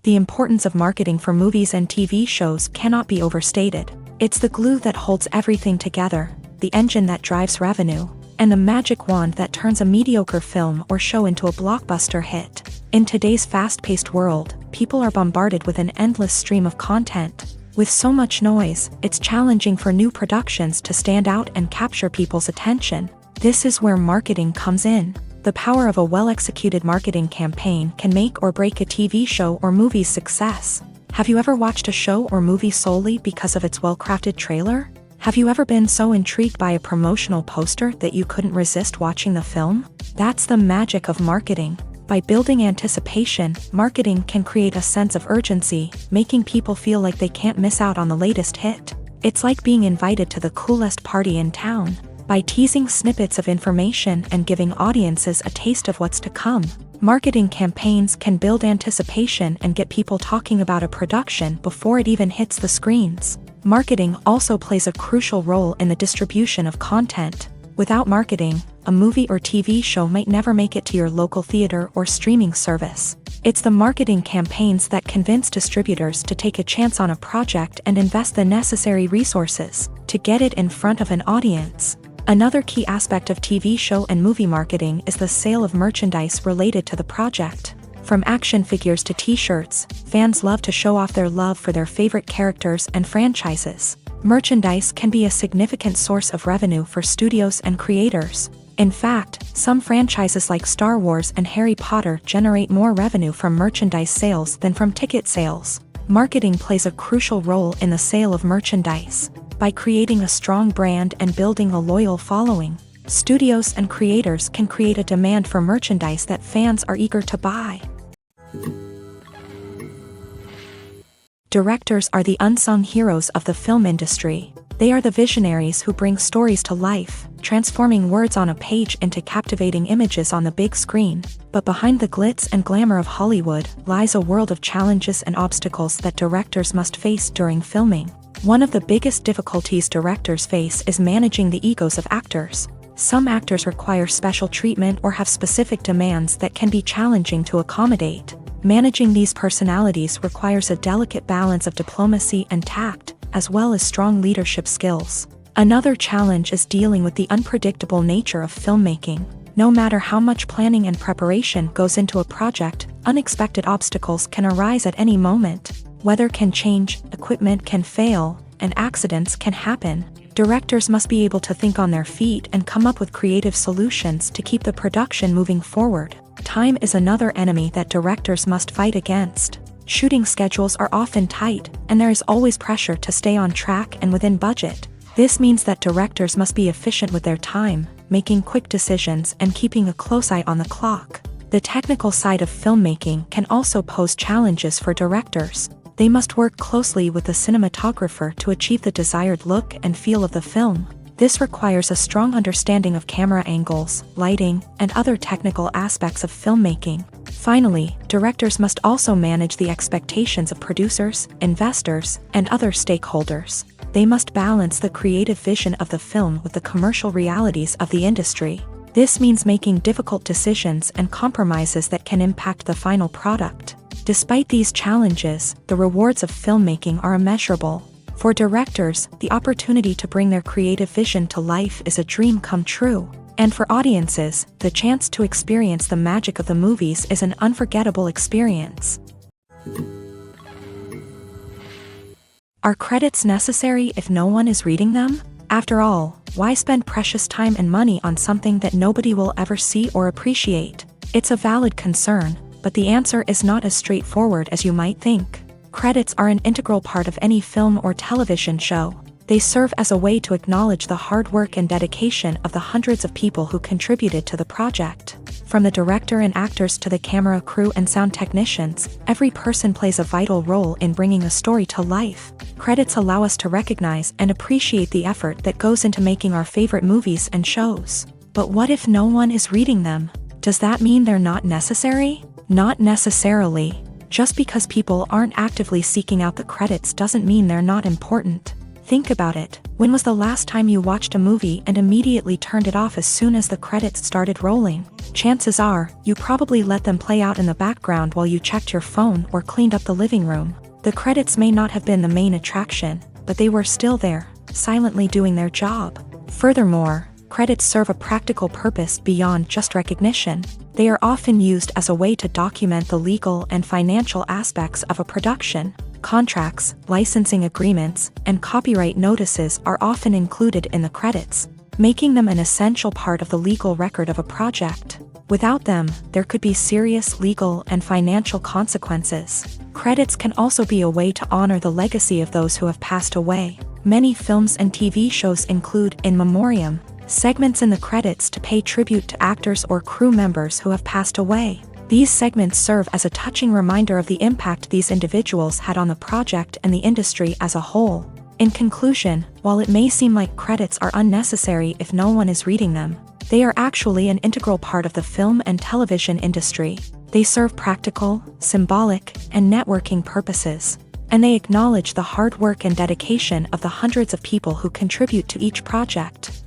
The importance of marketing for movies and TV shows cannot be overstated. It's the glue that holds everything together, the engine that drives revenue, and the magic wand that turns a mediocre film or show into a blockbuster hit. In today's fast-paced world, people are bombarded with an endless stream of content. With so much noise, it's challenging for new productions to stand out and capture people's attention. This is where marketing comes in. The power of a well-executed marketing campaign can make or break a TV show or movie's success. Have you ever watched a show or movie solely because of its well-crafted trailer? Have you ever been so intrigued by a promotional poster that you couldn't resist watching the film? That's the magic of marketing. By building anticipation, marketing can create a sense of urgency, making people feel like they can't miss out on the latest hit. It's like being invited to the coolest party in town. By teasing snippets of information and giving audiences a taste of what's to come, marketing campaigns can build anticipation and get people talking about a production before it even hits the screens. Marketing also plays a crucial role in the distribution of content. Without marketing, a movie or TV show might never make it to your local theater or streaming service. It's the marketing campaigns that convince distributors to take a chance on a project and invest the necessary resources to get it in front of an audience. Another key aspect of TV show and movie marketing is the sale of merchandise related to the project. From action figures to t-shirts, fans love to show off their love for their favorite characters and franchises. Merchandise can be a significant source of revenue for studios and creators. In fact, some franchises like Star Wars and Harry Potter generate more revenue from merchandise sales than from ticket sales. Marketing plays a crucial role in the sale of merchandise. By creating a strong brand and building a loyal following, studios and creators can create a demand for merchandise that fans are eager to buy. Directors are the unsung heroes of the film industry. They are the visionaries who bring stories to life, transforming words on a page into captivating images on the big screen. But behind the glitz and glamour of Hollywood lies a world of challenges and obstacles that directors must face during filming. One of the biggest difficulties directors face is managing the egos of actors. Some actors require special treatment or have specific demands that can be challenging to accommodate. Managing these personalities requires a delicate balance of diplomacy and tact, as well as strong leadership skills. Another challenge is dealing with the unpredictable nature of filmmaking. No matter how much planning and preparation goes into a project, unexpected obstacles can arise at any moment. Weather can change, equipment can fail, and accidents can happen. Directors must be able to think on their feet and come up with creative solutions to keep the production moving forward. Time is another enemy that directors must fight against. Shooting schedules are often tight, and there is always pressure to stay on track and within budget. This means that directors must be efficient with their time, making quick decisions and keeping a close eye on the clock. The technical side of filmmaking can also pose challenges for directors. They must work closely with the cinematographer to achieve the desired look and feel of the film. This requires a strong understanding of camera angles, lighting, and other technical aspects of filmmaking. Finally, directors must also manage the expectations of producers, investors, and other stakeholders. They must balance the creative vision of the film with the commercial realities of the industry. This means making difficult decisions and compromises that can impact the final product. Despite these challenges, the rewards of filmmaking are immeasurable. For directors, the opportunity to bring their creative vision to life is a dream come true. And for audiences, the chance to experience the magic of the movies is an unforgettable experience. Are credits necessary if no one is reading them? After all, why spend precious time and money on something that nobody will ever see or appreciate? It's a valid concern, but the answer is not as straightforward as you might think. Credits are an integral part of any film or television show. They serve as a way to acknowledge the hard work and dedication of the hundreds of people who contributed to the project. From the director and actors to the camera crew and sound technicians, every person plays a vital role in bringing a story to life. Credits allow us to recognize and appreciate the effort that goes into making our favorite movies and shows. But what if no one is reading them? Does that mean they're not necessary? Not necessarily. Just because people aren't actively seeking out the credits doesn't mean they're not important. Think about it. When was the last time you watched a movie and immediately turned it off as soon as the credits started rolling? Chances are, you probably let them play out in the background while you checked your phone or cleaned up the living room. The credits may not have been the main attraction, but they were still there, silently doing their job. Furthermore, credits serve a practical purpose beyond just recognition. They are often used as a way to document the legal and financial aspects of a production. Contracts, licensing agreements, and copyright notices are often included in the credits, making them an essential part of the legal record of a project. Without them, there could be serious legal and financial consequences. Credits can also be a way to honor the legacy of those who have passed away. Many films and TV shows include in memoriam segments in the credits to pay tribute to actors or crew members who have passed away. These segments serve as a touching reminder of the impact these individuals had on the project and the industry as a whole. In conclusion, while it may seem like credits are unnecessary if no one is reading them, they are actually an integral part of the film and television industry. They serve practical, symbolic, and networking purposes, and they acknowledge the hard work and dedication of the hundreds of people who contribute to each project.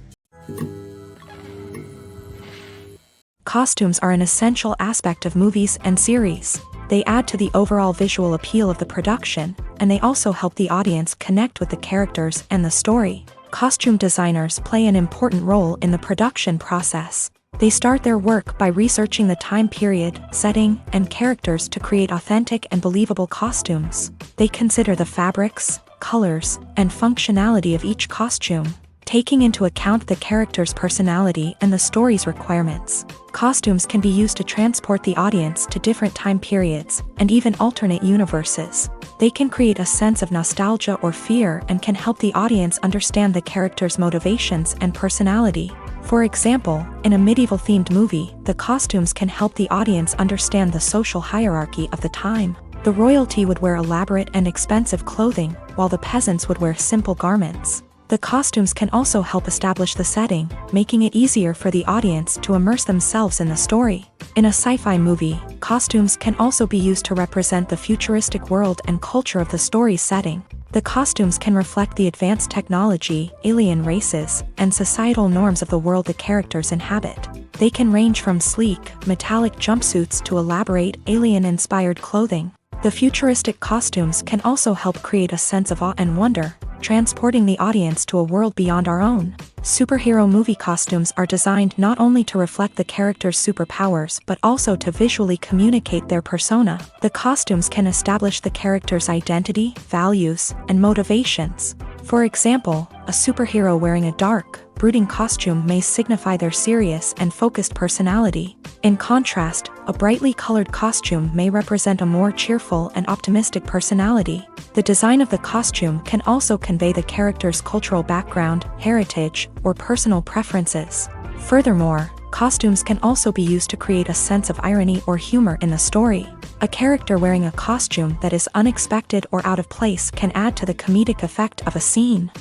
Costumes are an essential aspect of movies and series. They add to the overall visual appeal of the production, and they also help the audience connect with the characters and the story. Costume designers play an important role in the production process. They start their work by researching the time period, setting, and characters to create authentic and believable costumes. They consider the fabrics, colors, and functionality of each costume, taking into account the character's personality and the story's requirements. Costumes can be used to transport the audience to different time periods and even alternate universes. They can create a sense of nostalgia or fear and can help the audience understand the character's motivations and personality. For example, in a medieval-themed movie, the costumes can help the audience understand the social hierarchy of the time. The royalty would wear elaborate and expensive clothing, while the peasants would wear simple garments. The costumes can also help establish the setting, making it easier for the audience to immerse themselves in the story. In a sci-fi movie, costumes can also be used to represent the futuristic world and culture of the story's setting. The costumes can reflect the advanced technology, alien races, and societal norms of the world the characters inhabit. They can range from sleek, metallic jumpsuits to elaborate, alien-inspired clothing. The futuristic costumes can also help create a sense of awe and wonder, transporting the audience to a world beyond our own. Superhero movie costumes are designed not only to reflect the character's superpowers but also to visually communicate their persona. The costumes can establish the character's identity, values, and motivations. For example, a superhero wearing a dark, brooding costume may signify their serious and focused personality. In contrast, a brightly colored costume may represent a more cheerful and optimistic personality. The design of the costume can also convey the character's cultural background, heritage, or personal preferences. Furthermore, costumes can also be used to create a sense of irony or humor in the story. A character wearing a costume that is unexpected or out of place can add to the comedic effect of a scene.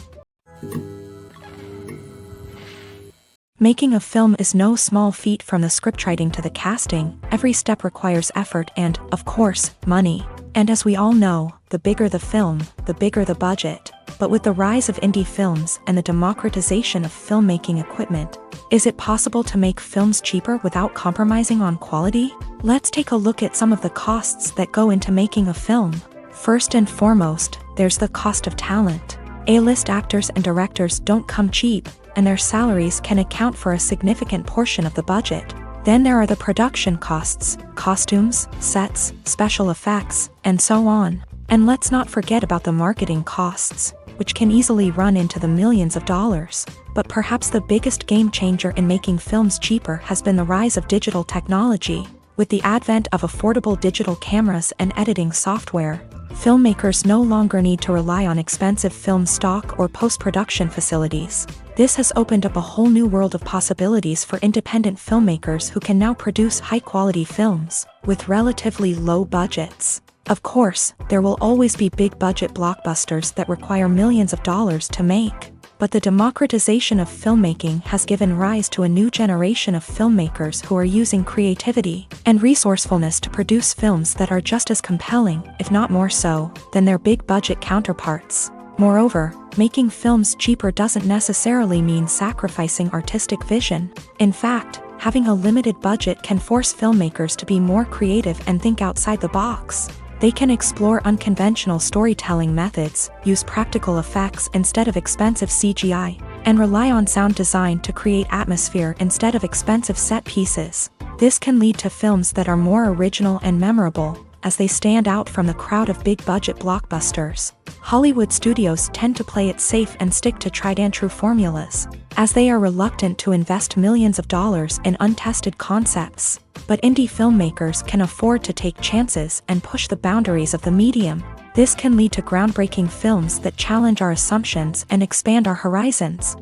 Making a film is no small feat. From the scriptwriting to the casting, every step requires effort and, of course, money. And as we all know, the bigger the film, the bigger the budget. But with the rise of indie films and the democratization of filmmaking equipment, is it possible to make films cheaper without compromising on quality? Let's take a look at some of the costs that go into making a film. First and foremost, there's the cost of talent. A-list actors and directors don't come cheap, and their salaries can account for a significant portion of the budget. Then there are the production costs, costumes, sets, special effects, and so on. And let's not forget about the marketing costs, which can easily run into the millions of dollars. But perhaps the biggest game changer in making films cheaper has been the rise of digital technology. With the advent of affordable digital cameras and editing software, Filmmakers no longer need to rely on expensive film stock or post-production facilities. This has opened up a whole new world of possibilities for independent filmmakers who can now produce high-quality films with relatively low budgets. Of course, there will always be big-budget blockbusters that require millions of dollars to make. But the democratization of filmmaking has given rise to a new generation of filmmakers who are using creativity and resourcefulness to produce films that are just as compelling, if not more so, than their big-budget counterparts. Moreover, making films cheaper doesn't necessarily mean sacrificing artistic vision. In fact, having a limited budget can force filmmakers to be more creative and think outside the box. They can explore unconventional storytelling methods, use practical effects instead of expensive CGI, and rely on sound design to create atmosphere instead of expensive set pieces. This can lead to films that are more original and memorable, as they stand out from the crowd of big-budget blockbusters. Hollywood studios tend to play it safe and stick to tried-and-true formulas, as they are reluctant to invest millions of dollars in untested concepts. But indie filmmakers can afford to take chances and push the boundaries of the medium. This can lead to groundbreaking films that challenge our assumptions and expand our horizons.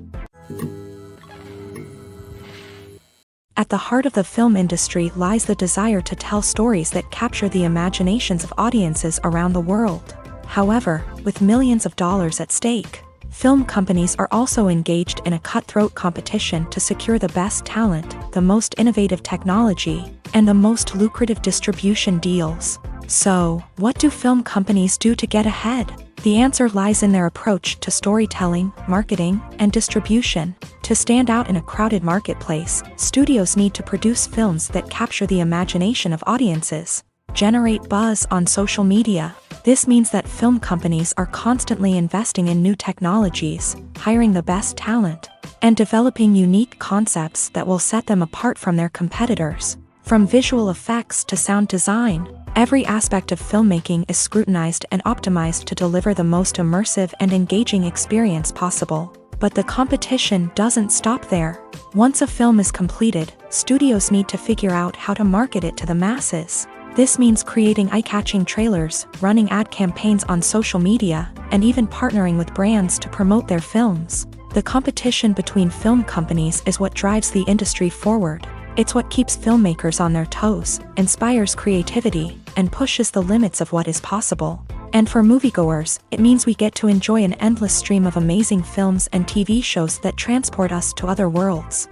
At the heart of the film industry lies the desire to tell stories that capture the imaginations of audiences around the world. However, with millions of dollars at stake, film companies are also engaged in a cutthroat competition to secure the best talent, the most innovative technology, and the most lucrative distribution deals. So, what do film companies do to get ahead? The answer lies in their approach to storytelling, marketing, and distribution. To stand out in a crowded marketplace, studios need to produce films that capture the imagination of audiences, generate buzz on social media. This means that film companies are constantly investing in new technologies, hiring the best talent, and developing unique concepts that will set them apart from their competitors. From visual effects to sound design, every aspect of filmmaking is scrutinized and optimized to deliver the most immersive and engaging experience possible. But the competition doesn't stop there. Once a film is completed, studios need to figure out how to market it to the masses. This means creating eye-catching trailers, running ad campaigns on social media, and even partnering with brands to promote their films. The competition between film companies is what drives the industry forward. It's what keeps filmmakers on their toes, inspires creativity, and pushes the limits of what is possible. And for moviegoers, it means we get to enjoy an endless stream of amazing films and TV shows that transport us to other worlds.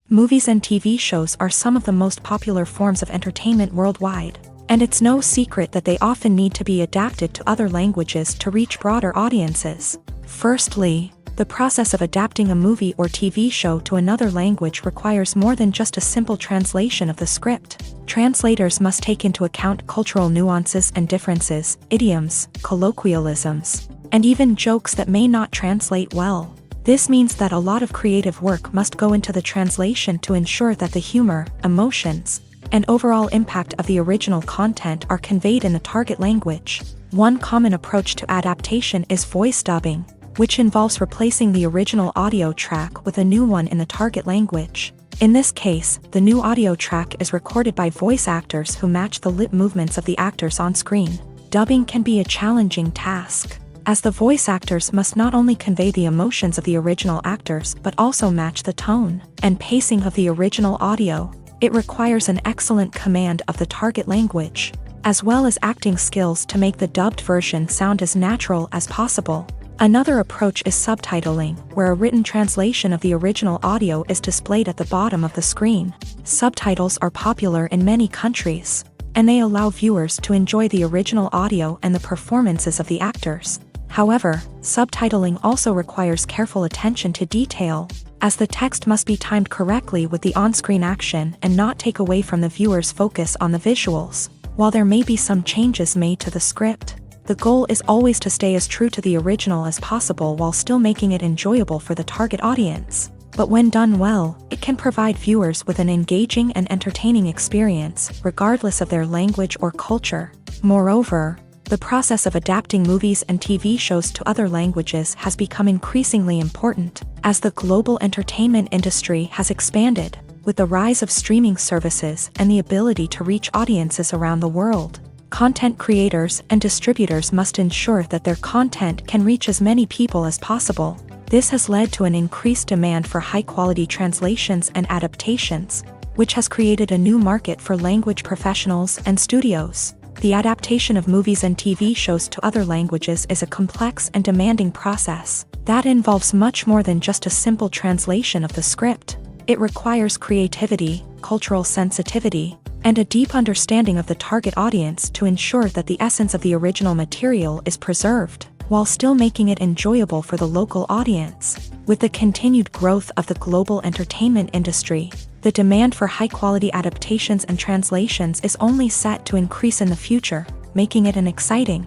Movies and TV shows are some of the most popular forms of entertainment worldwide, and it's no secret that they often need to be adapted to other languages to reach broader audiences. Firstly, the process of adapting a movie or TV show to another language requires more than just a simple translation of the script. Translators must take into account cultural nuances and differences, idioms, colloquialisms, and even jokes that may not translate well. This means that a lot of creative work must go into the translation to ensure that the humor, emotions, and overall impact of the original content are conveyed in the target language. One common approach to adaptation is voice dubbing, which involves replacing the original audio track with a new one in the target language. In this case, the new audio track is recorded by voice actors who match the lip movements of the actors on screen. Dubbing can be a challenging task, as the voice actors must not only convey the emotions of the original actors but also match the tone and pacing of the original audio. It requires an excellent command of the target language, as well as acting skills to make the dubbed version sound as natural as possible. Another approach is subtitling, where a written translation of the original audio is displayed at the bottom of the screen. Subtitles are popular in many countries, and they allow viewers to enjoy the original audio and the performances of the actors. However, subtitling also requires careful attention to detail, as the text must be timed correctly with the on-screen action and not take away from the viewer's focus on the visuals. While there may be some changes made to the script, the goal is always to stay as true to the original as possible while still making it enjoyable for the target audience. But when done well, it can provide viewers with an engaging and entertaining experience, regardless of their language or culture. Moreover, the process of adapting movies and TV shows to other languages has become increasingly important, as the global entertainment industry has expanded. With the rise of streaming services and the ability to reach audiences around the world, content creators and distributors must ensure that their content can reach as many people as possible. This has led to an increased demand for high-quality translations and adaptations, which has created a new market for language professionals and studios. The adaptation of movies and TV shows to other languages is a complex and demanding process that involves much more than just a simple translation of the script. It requires creativity, cultural sensitivity, and a deep understanding of the target audience to ensure that the essence of the original material is preserved, while still making it enjoyable for the local audience. With the continued growth of the global entertainment industry, the demand for high-quality adaptations and translations is only set to increase in the future, making it an exciting.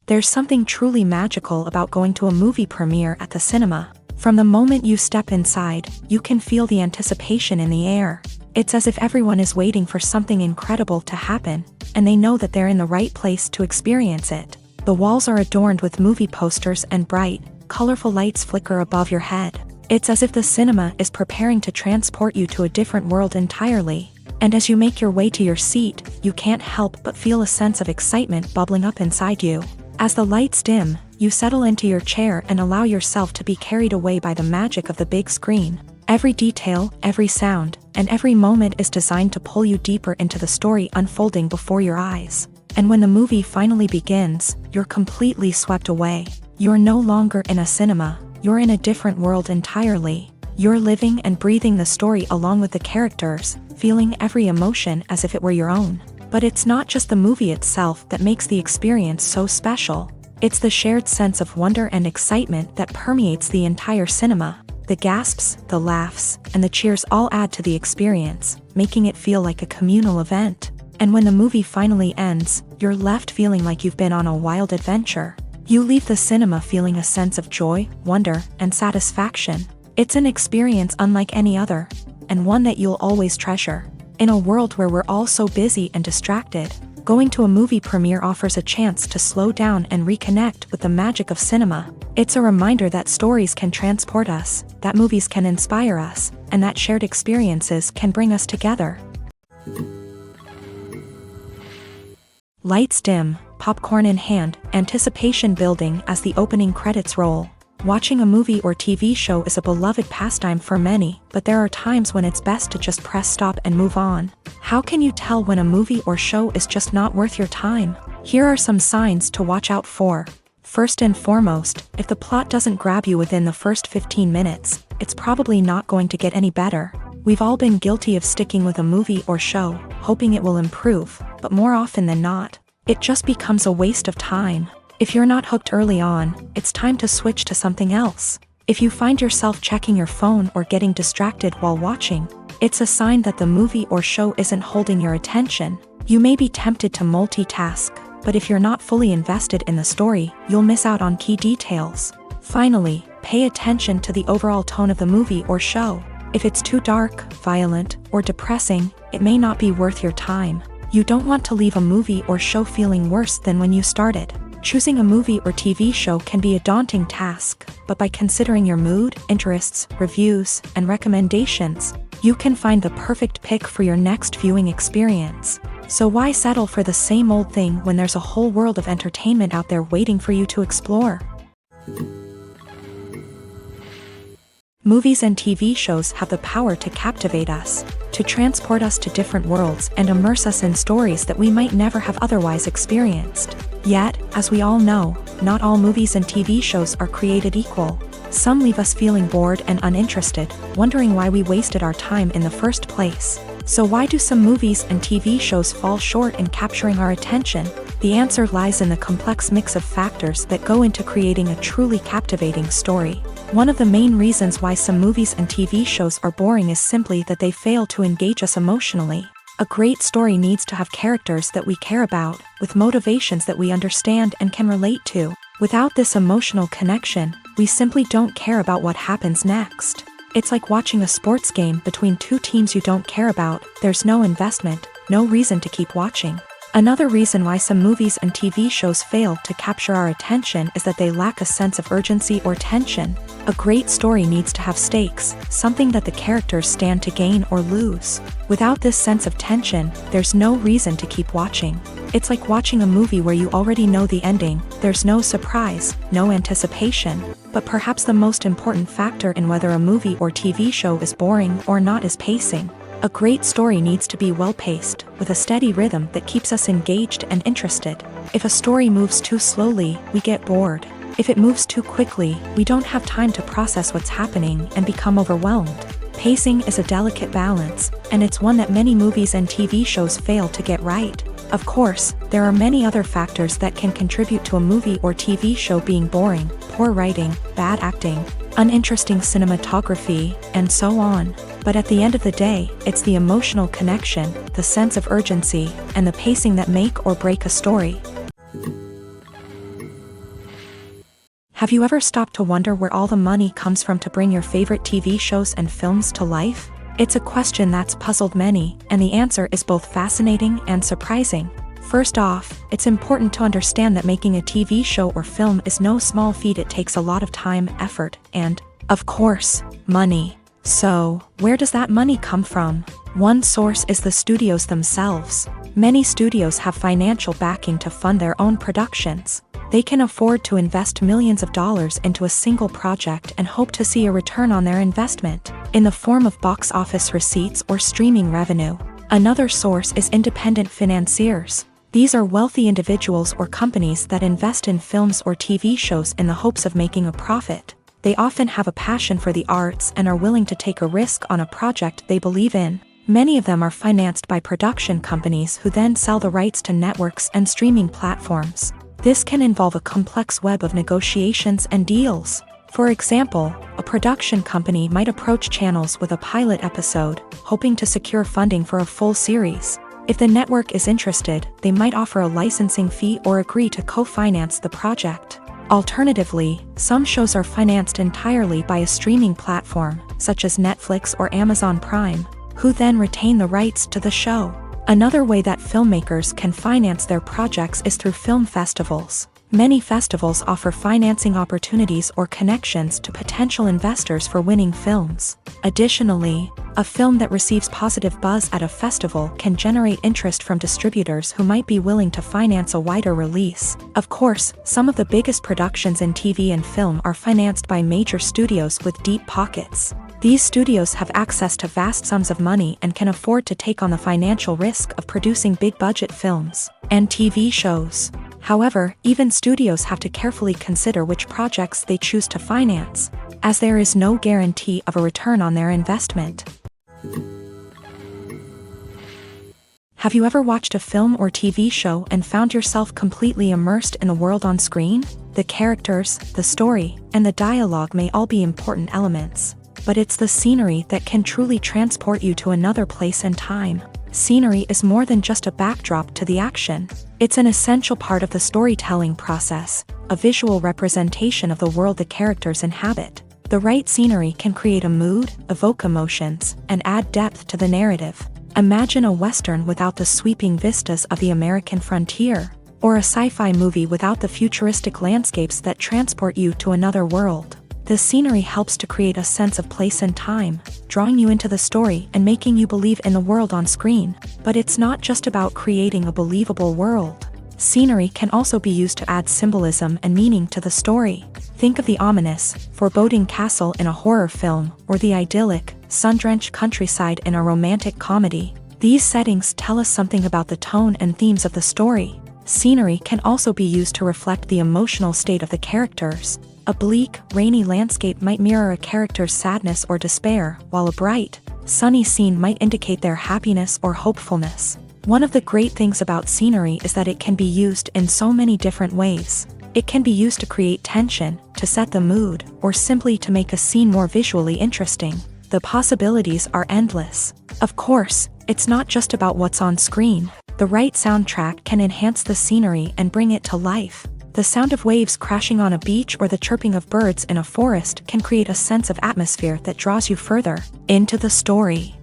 There's something truly magical about going to a movie premiere at the cinema. From the moment you step inside, you can feel the anticipation in the air. It's as if everyone is waiting for something incredible to happen, and they know that they're in the right place to experience it. The walls are adorned with movie posters and bright, colorful lights flicker above your head. It's as if the cinema is preparing to transport you to a different world entirely. And as you make your way to your seat, you can't help but feel a sense of excitement bubbling up inside you. As the lights dim, you settle into your chair and allow yourself to be carried away by the magic of the big screen. Every detail, every sound, and every moment is designed to pull you deeper into the story unfolding before your eyes. And when the movie finally begins, you're completely swept away. You're no longer in a cinema, you're in a different world entirely. You're living and breathing the story along with the characters, feeling every emotion as if it were your own. But it's not just the movie itself that makes the experience so special. It's the shared sense of wonder and excitement that permeates the entire cinema. The gasps, the laughs, and the cheers all add to the experience, making it feel like a communal event. And when the movie finally ends, you're left feeling like you've been on a wild adventure. You leave the cinema feeling a sense of joy, wonder, and satisfaction. It's an experience unlike any other, and one that you'll always treasure. In a world where we're all so busy and distracted, going to a movie premiere offers a chance to slow down and reconnect with the magic of cinema. It's a reminder that stories can transport us, that movies can inspire us, and that shared experiences can bring us together. Lights dim, popcorn in hand, anticipation building as the opening credits roll. Watching a movie or TV show is a beloved pastime for many, but there are times when it's best to just press stop and move on. How can you tell when a movie or show is just not worth your time? Here are some signs to watch out for. First and foremost, if the plot doesn't grab you within the first 15 minutes, it's probably not going to get any better. We've all been guilty of sticking with a movie or show, hoping it will improve, but more often than not, it just becomes a waste of time. If you're not hooked early on, it's time to switch to something else. If you find yourself checking your phone or getting distracted while watching, it's a sign that the movie or show isn't holding your attention. You may be tempted to multitask, but if you're not fully invested in the story, you'll miss out on key details. Finally, pay attention to the overall tone of the movie or show. If it's too dark, violent, or depressing, it may not be worth your time. You don't want to leave a movie or show feeling worse than when you started. Choosing a movie or TV show can be a daunting task, but by considering your mood, interests, reviews, and recommendations, you can find the perfect pick for your next viewing experience. So why settle for the same old thing when there's a whole world of entertainment out there waiting for you to explore? Movies and TV shows have the power to captivate us, to transport us to different worlds and immerse us in stories that we might never have otherwise experienced. Yet, as we all know, not all movies and TV shows are created equal. Some leave us feeling bored and uninterested, wondering why we wasted our time in the first place. So why do some movies and TV shows fall short in capturing our attention? The answer lies in the complex mix of factors that go into creating a truly captivating story. One of the main reasons why some movies and TV shows are boring is simply that they fail to engage us emotionally. A great story needs to have characters that we care about, with motivations that we understand and can relate to. Without this emotional connection, we simply don't care about what happens next. It's like watching a sports game between two teams you don't care about. There's no investment, no reason to keep watching. Another reason why some movies and TV shows fail to capture our attention is that they lack a sense of urgency or tension. A great story needs to have stakes, something that the characters stand to gain or lose. Without this sense of tension, there's no reason to keep watching. It's like watching a movie where you already know the ending, there's no surprise, no anticipation. But perhaps the most important factor in whether a movie or TV show is boring or not is pacing. A great story needs to be well-paced, with a steady rhythm that keeps us engaged and interested. If a story moves too slowly, we get bored. If it moves too quickly, we don't have time to process what's happening and become overwhelmed. Pacing is a delicate balance, and it's one that many movies and TV shows fail to get right. Of course, there are many other factors that can contribute to a movie or TV show being boring: poor writing, bad acting, uninteresting cinematography, and so on. But at the end of the day, it's the emotional connection, the sense of urgency, and the pacing that make or break a story. Have you ever stopped to wonder where all the money comes from to bring your favorite TV shows and films to life? It's a question that's puzzled many, and the answer is both fascinating and surprising. First off, it's important to understand that making a TV show or film is no small feat. It takes a lot of time, effort, and, of course, money. So, where does that money come from? One source is the studios themselves. Many studios have financial backing to fund their own productions. They can afford to invest millions of dollars into a single project and hope to see a return on their investment, in the form of box office receipts or streaming revenue. Another source is independent financiers. These are wealthy individuals or companies that invest in films or TV shows in the hopes of making a profit. They often have a passion for the arts and are willing to take a risk on a project they believe in. Many of them are financed by production companies who then sell the rights to networks and streaming platforms. This can involve a complex web of negotiations and deals. For example, a production company might approach channels with a pilot episode, hoping to secure funding for a full series. If the network is interested, they might offer a licensing fee or agree to co-finance the project. Alternatively, some shows are financed entirely by a streaming platform, such as Netflix or Amazon Prime, who then retain the rights to the show. Another way that filmmakers can finance their projects is through film festivals. Many festivals offer financing opportunities or connections to potential investors for winning films. Additionally, a film that receives positive buzz at a festival can generate interest from distributors who might be willing to finance a wider release. Of course, some of the biggest productions in TV and film are financed by major studios with deep pockets. These studios have access to vast sums of money and can afford to take on the financial risk of producing big-budget films and TV shows. However, even studios have to carefully consider which projects they choose to finance, as there is no guarantee of a return on their investment. Have you ever watched a film or TV show and found yourself completely immersed in the world on screen? The characters, the story, and the dialogue may all be important elements, but it's the scenery that can truly transport you to another place and time. Scenery is more than just a backdrop to the action. It's an essential part of the storytelling process, a visual representation of the world the characters inhabit. The right scenery can create a mood, evoke emotions, and add depth to the narrative. Imagine a Western without the sweeping vistas of the American frontier, or a sci-fi movie without the futuristic landscapes that transport you to another world. The scenery helps to create a sense of place and time, drawing you into the story and making you believe in the world on screen. But it's not just about creating a believable world. Scenery can also be used to add symbolism and meaning to the story. Think of the ominous, foreboding castle in a horror film, or the idyllic, sun-drenched countryside in a romantic comedy. These settings tell us something about the tone and themes of the story. Scenery can also be used to reflect the emotional state of the characters. A bleak, rainy landscape might mirror a character's sadness or despair, while a bright, sunny scene might indicate their happiness or hopefulness. One of the great things about scenery is that it can be used in so many different ways. It can be used to create tension, to set the mood, or simply to make a scene more visually interesting. The possibilities are endless. Of course, it's not just about what's on screen. The right soundtrack can enhance the scenery and bring it to life. The sound of waves crashing on a beach or the chirping of birds in a forest can create a sense of atmosphere that draws you further into the story.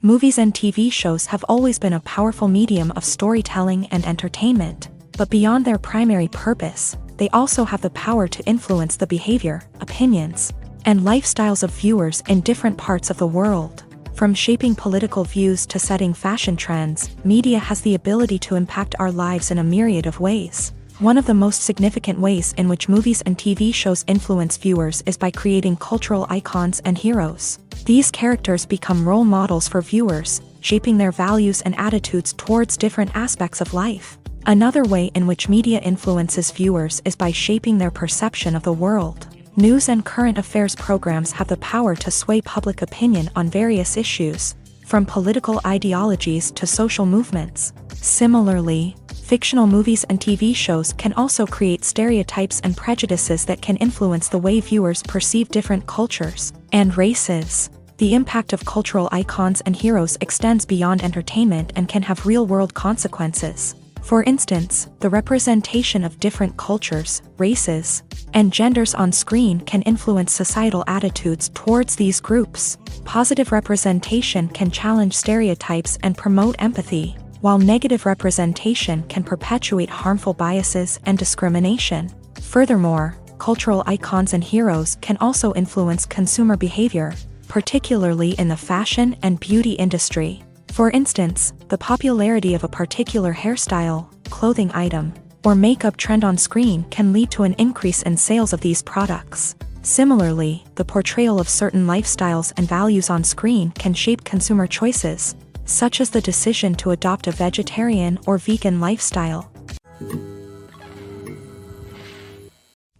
Movies and TV shows have always been a powerful medium of storytelling and entertainment. But beyond their primary purpose, they also have the power to influence the behavior, opinions, and lifestyles of viewers in different parts of the world. From shaping political views to setting fashion trends, media has the ability to impact our lives in a myriad of ways. One of the most significant ways in which movies and TV shows influence viewers is by creating cultural icons and heroes. These characters become role models for viewers, shaping their values and attitudes towards different aspects of life. Another way in which media influences viewers is by shaping their perception of the world. News and current affairs programs have the power to sway public opinion on various issues, from political ideologies to social movements. Similarly, fictional movies and TV shows can also create stereotypes and prejudices that can influence the way viewers perceive different cultures and races. The impact of cultural icons and heroes extends beyond entertainment and can have real-world consequences. For instance, the representation of different cultures, races, and genders on screen can influence societal attitudes towards these groups. Positive representation can challenge stereotypes and promote empathy, while negative representation can perpetuate harmful biases and discrimination. Furthermore, cultural icons and heroes can also influence consumer behavior, particularly in the fashion and beauty industry. For instance, the popularity of a particular hairstyle, clothing item, or makeup trend on screen can lead to an increase in sales of these products. Similarly, the portrayal of certain lifestyles and values on screen can shape consumer choices, such as the decision to adopt a vegetarian or vegan lifestyle.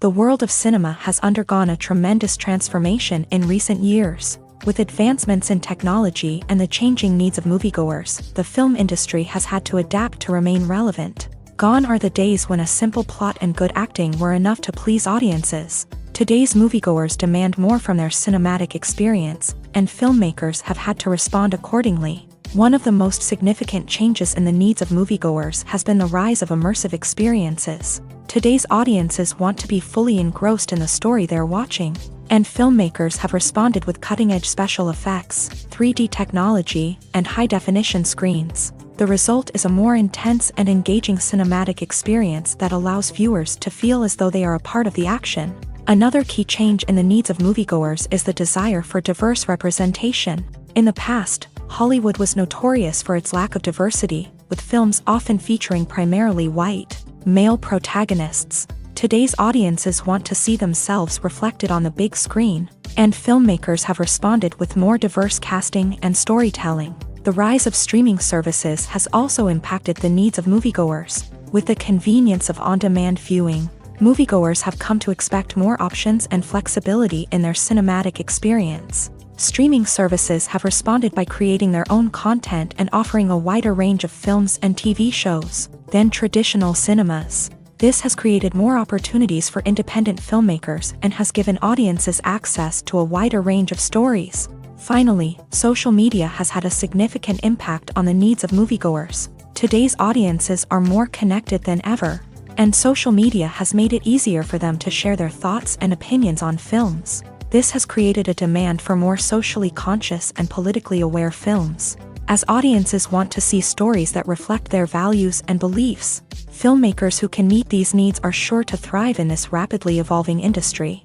The world of cinema has undergone a tremendous transformation in recent years. With advancements in technology and the changing needs of moviegoers, the film industry has had to adapt to remain relevant. Gone are the days when a simple plot and good acting were enough to please audiences. Today's moviegoers demand more from their cinematic experience, and filmmakers have had to respond accordingly. One of the most significant changes in the needs of moviegoers has been the rise of immersive experiences. Today's audiences want to be fully engrossed in the story they're watching, and filmmakers have responded with cutting-edge special effects, 3D technology, and high-definition screens. The result is a more intense and engaging cinematic experience that allows viewers to feel as though they are a part of the action. Another key change in the needs of moviegoers is the desire for diverse representation. In the past, Hollywood was notorious for its lack of diversity, with films often featuring primarily white, male protagonists. Today's audiences want to see themselves reflected on the big screen, and filmmakers have responded with more diverse casting and storytelling. The rise of streaming services has also impacted the needs of moviegoers. With the convenience of on-demand viewing, moviegoers have come to expect more options and flexibility in their cinematic experience. Streaming services have responded by creating their own content and offering a wider range of films and TV shows than traditional cinemas. This has created more opportunities for independent filmmakers and has given audiences access to a wider range of stories. Finally, social media has had a significant impact on the needs of moviegoers. Today's audiences are more connected than ever, and social media has made it easier for them to share their thoughts and opinions on films. This has created a demand for more socially conscious and politically aware films. As audiences want to see stories that reflect their values and beliefs, filmmakers who can meet these needs are sure to thrive in this rapidly evolving industry.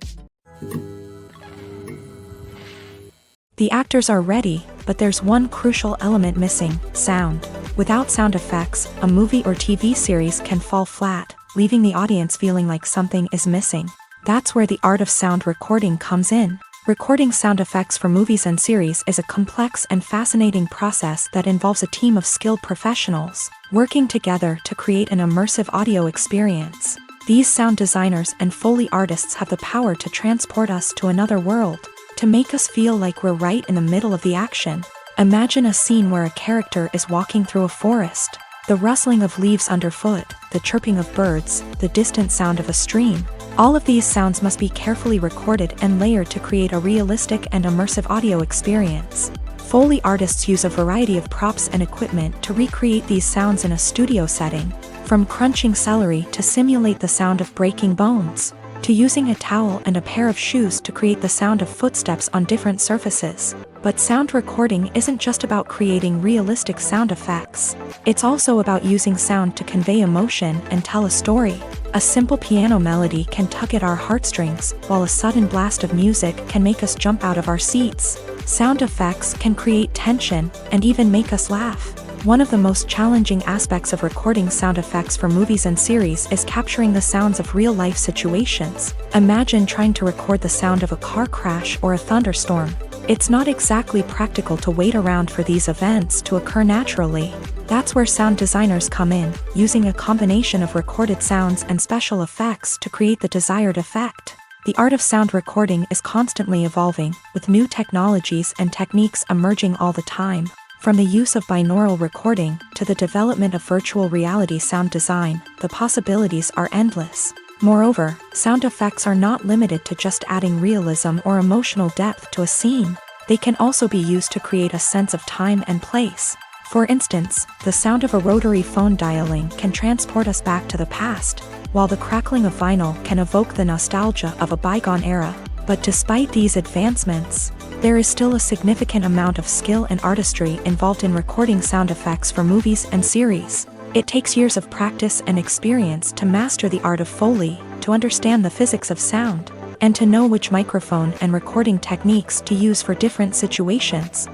The actors are ready, but there's one crucial element missing: sound. Without sound effects, a movie or TV series can fall flat, leaving the audience feeling like something is missing. That's where the art of sound recording comes in. Recording sound effects for movies and series is a complex and fascinating process that involves a team of skilled professionals working together to create an immersive audio experience. These sound designers and Foley artists have the power to transport us to another world, to make us feel like we're right in the middle of the action. Imagine a scene where a character is walking through a forest. The rustling of leaves underfoot, the chirping of birds, the distant sound of a stream. All of these sounds must be carefully recorded and layered to create a realistic and immersive audio experience. Foley artists use a variety of props and equipment to recreate these sounds in a studio setting, from crunching celery to simulate the sound of breaking bones. to using a towel and a pair of shoes to create the sound of footsteps on different surfaces. But sound recording isn't just about creating realistic sound effects. It's also about using sound to convey emotion and tell a story. A simple piano melody can tug at our heartstrings, while a sudden blast of music can make us jump out of our seats. Sound effects can create tension and even make us laugh. One of the most challenging aspects of recording sound effects for movies and series is capturing the sounds of real-life situations. Imagine trying to record the sound of a car crash or a thunderstorm. It's not exactly practical to wait around for these events to occur naturally. That's where sound designers come in, using a combination of recorded sounds and special effects to create the desired effect. The art of sound recording is constantly evolving, with new technologies and techniques emerging all the time. From the use of binaural recording to the development of virtual reality sound design, the possibilities are endless. Moreover, sound effects are not limited to just adding realism or emotional depth to a scene. They can also be used to create a sense of time and place. For instance, the sound of a rotary phone dialing can transport us back to the past, while the crackling of vinyl can evoke the nostalgia of a bygone era. But despite these advancements, there is still a significant amount of skill and artistry involved in recording sound effects for movies and series. It takes years of practice and experience to master the art of Foley, to understand the physics of sound, and to know which microphone and recording techniques to use for different situations.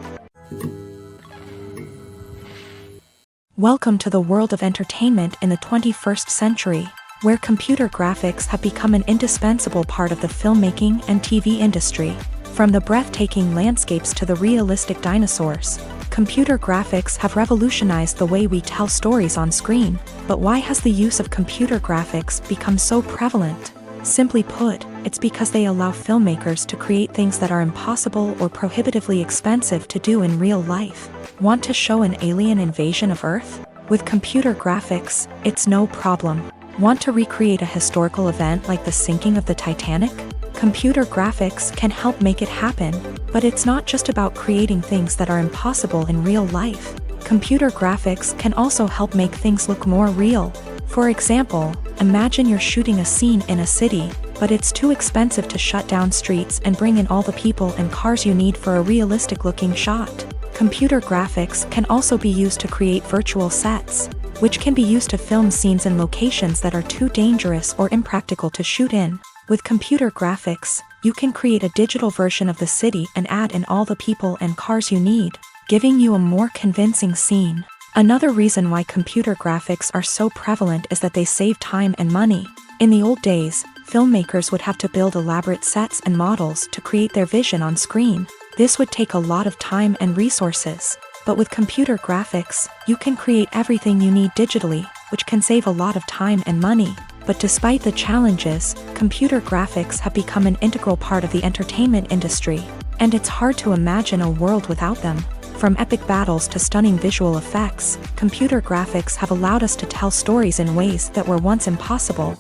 Welcome to the world of entertainment in the 21st century, where computer graphics have become an indispensable part of the filmmaking and TV industry. From the breathtaking landscapes to the realistic dinosaurs, computer graphics have revolutionized the way we tell stories on screen. But why has the use of computer graphics become so prevalent? Simply put, it's because they allow filmmakers to create things that are impossible or prohibitively expensive to do in real life. Want to show an alien invasion of Earth? With computer graphics, it's no problem. Want to recreate a historical event like the sinking of the Titanic? Computer graphics can help make it happen, but it's not just about creating things that are impossible in real life. Computer graphics can also help make things look more real. For example, imagine you're shooting a scene in a city, but it's too expensive to shut down streets and bring in all the people and cars you need for a realistic-looking shot. Computer graphics can also be used to create virtual sets, which can be used to film scenes in locations that are too dangerous or impractical to shoot in. With computer graphics, you can create a digital version of the city and add in all the people and cars you need, giving you a more convincing scene. Another reason why computer graphics are so prevalent is that they save time and money. In the old days, filmmakers would have to build elaborate sets and models to create their vision on screen. This would take a lot of time and resources. But with computer graphics, you can create everything you need digitally, which can save a lot of time and money. But despite the challenges, computer graphics have become an integral part of the entertainment industry, and it's hard to imagine a world without them. From epic battles to stunning visual effects, computer graphics have allowed us to tell stories in ways that were once impossible.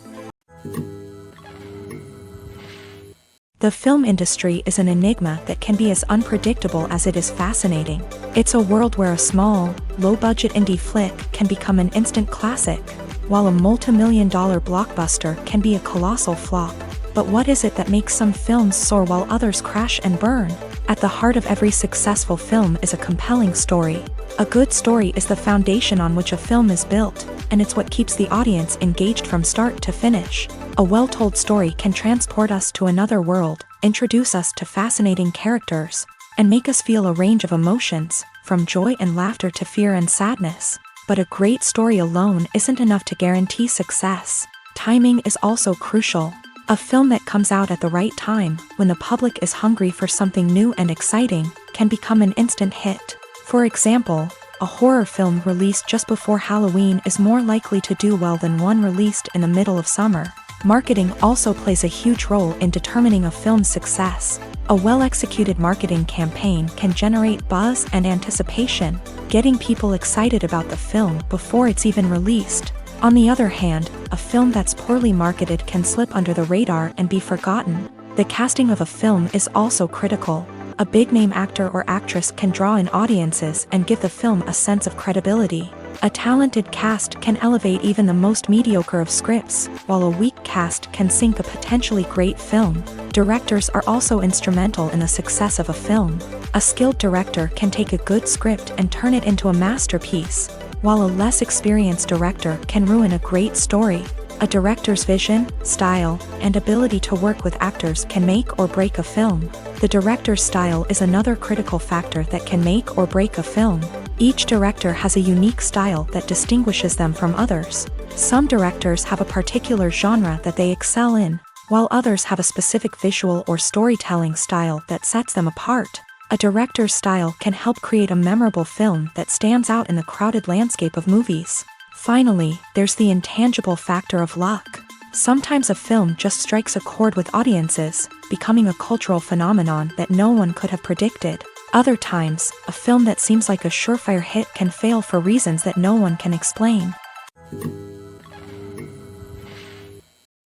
The film industry is an enigma that can be as unpredictable as it is fascinating. It's a world where a small, low-budget indie flick can become an instant classic, while a multi-million-dollar blockbuster can be a colossal flop. But what is it that makes some films soar while others crash and burn? At the heart of every successful film is a compelling story. A good story is the foundation on which a film is built, and it's what keeps the audience engaged from start to finish. A well-told story can transport us to another world, introduce us to fascinating characters, and make us feel a range of emotions, from joy and laughter to fear and sadness. But a great story alone isn't enough to guarantee success. Timing is also crucial. A film that comes out at the right time, when the public is hungry for something new and exciting, can become an instant hit. For example, a horror film released just before Halloween is more likely to do well than one released in the middle of summer. Marketing also plays a huge role in determining a film's success. A well-executed marketing campaign can generate buzz and anticipation, getting people excited about the film before it's even released. On the other hand, a film that's poorly marketed can slip under the radar and be forgotten. The casting of a film is also critical. A big-name actor or actress can draw in audiences and give the film a sense of credibility. A talented cast can elevate even the most mediocre of scripts, while a weak cast can sink a potentially great film. Directors are also instrumental in the success of a film. A skilled director can take a good script and turn it into a masterpiece, while a less experienced director can ruin a great story. A director's vision, style, and ability to work with actors can make or break a film. The director's style is another critical factor that can make or break a film. Each director has a unique style that distinguishes them from others. Some directors have a particular genre that they excel in, while others have a specific visual or storytelling style that sets them apart. A director's style can help create a memorable film that stands out in the crowded landscape of movies. Finally, there's the intangible factor of luck. Sometimes a film just strikes a chord with audiences, becoming a cultural phenomenon that no one could have predicted. Other times, a film that seems like a surefire hit can fail for reasons that no one can explain.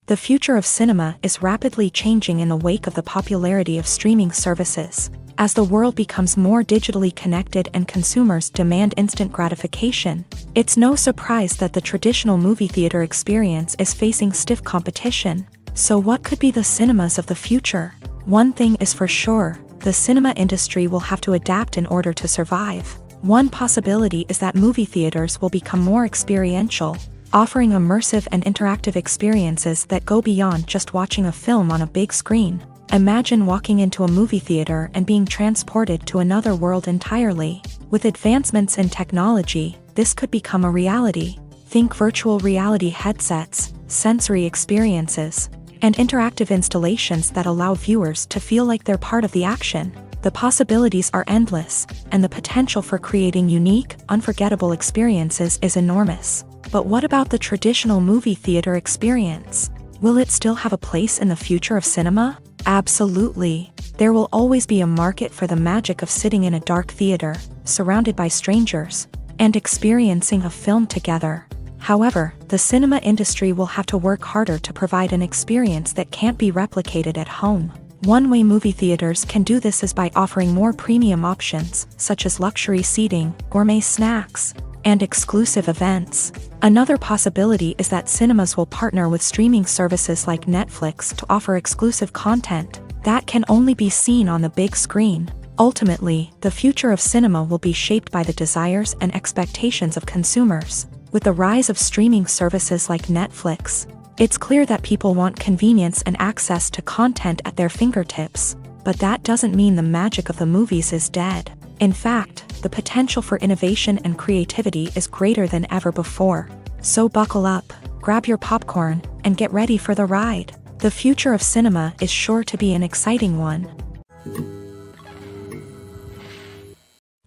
The future of cinema is rapidly changing in the wake of the popularity of streaming services. As the world becomes more digitally connected and consumers demand instant gratification, it's no surprise that the traditional movie theater experience is facing stiff competition. So what could be the cinemas of the future? One thing is for sure, the cinema industry will have to adapt in order to survive. One possibility is that movie theaters will become more experiential, offering immersive and interactive experiences that go beyond just watching a film on a big screen. Imagine walking into a movie theater and being transported to another world entirely. With advancements in technology, this could become a reality. Think virtual reality headsets, sensory experiences, and interactive installations that allow viewers to feel like they're part of the action. The possibilities are endless, and the potential for creating unique, unforgettable experiences is enormous. But what about the traditional movie theater experience? Will it still have a place in the future of cinema? Absolutely. There will always be a market for the magic of sitting in a dark theater, surrounded by strangers, and experiencing a film together. However, the cinema industry will have to work harder to provide an experience that can't be replicated at home. One way movie theaters can do this is by offering more premium options, such as luxury seating, gourmet snacks, and exclusive events. Another possibility is that cinemas will partner with streaming services like Netflix to offer exclusive content that can only be seen on the big screen. Ultimately, the future of cinema will be shaped by the desires and expectations of consumers. With the rise of streaming services like Netflix, it's clear that people want convenience and access to content at their fingertips. But that doesn't mean the magic of the movies is dead. In fact, the potential for innovation and creativity is greater than ever before. So buckle up, grab your popcorn, and get ready for the ride. The future of cinema is sure to be an exciting one.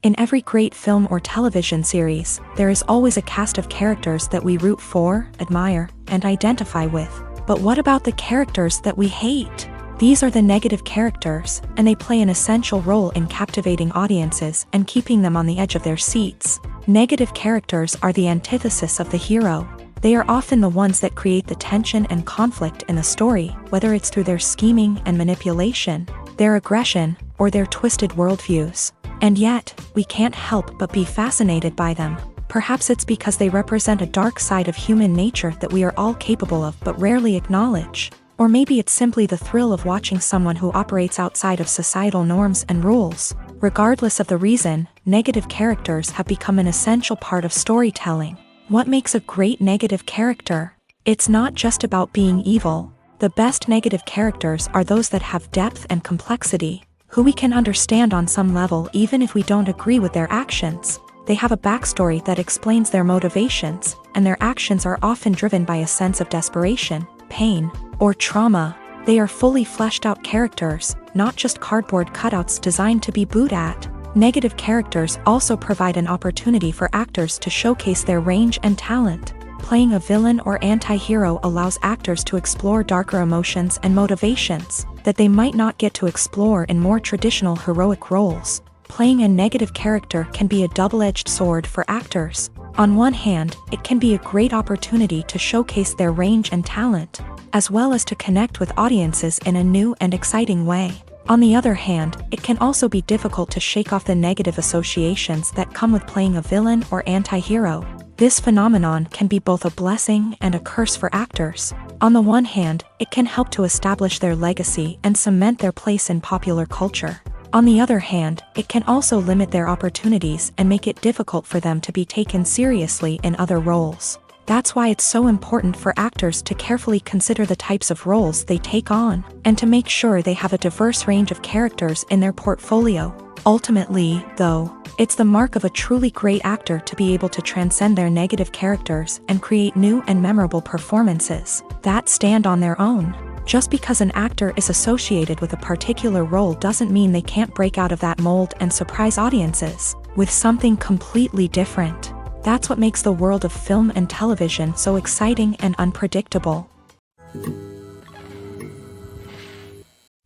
In every great film or television series, there is always a cast of characters that we root for, admire, and identify with. But what about the characters that we hate? These are the negative characters, and they play an essential role in captivating audiences and keeping them on the edge of their seats. Negative characters are the antithesis of the hero. They are often the ones that create the tension and conflict in the story, whether it's through their scheming and manipulation, their aggression, or their twisted worldviews. And yet, we can't help but be fascinated by them. Perhaps it's because they represent a dark side of human nature that we are all capable of but rarely acknowledge. Or maybe it's simply the thrill of watching someone who operates outside of societal norms and rules. Regardless of the reason, negative characters have become an essential part of storytelling. What makes a great negative character? It's not just about being evil. The best negative characters are those that have depth and complexity, who we can understand on some level even if we don't agree with their actions. They have a backstory that explains their motivations, and their actions are often driven by a sense of desperation, pain, or trauma. They are fully fleshed out characters, not just cardboard cutouts designed to be booed at. Negative characters also provide an opportunity for actors to showcase their range and talent. Playing a villain or anti-hero allows actors to explore darker emotions and motivations that they might not get to explore in more traditional heroic roles. Playing a negative character can be a double-edged sword for actors. On one hand, it can be a great opportunity to showcase their range and talent, as well as to connect with audiences in a new and exciting way. On the other hand, it can also be difficult to shake off the negative associations that come with playing a villain or anti-hero. This phenomenon can be both a blessing and a curse for actors. On the one hand, it can help to establish their legacy and cement their place in popular culture. On the other hand, it can also limit their opportunities and make it difficult for them to be taken seriously in other roles. That's why it's so important for actors to carefully consider the types of roles they take on, and to make sure they have a diverse range of characters in their portfolio. Ultimately, though, it's the mark of a truly great actor to be able to transcend their negative characters and create new and memorable performances that stand on their own. Just because an actor is associated with a particular role doesn't mean they can't break out of that mold and surprise audiences with something completely different. That's what makes the world of film and television so exciting and unpredictable.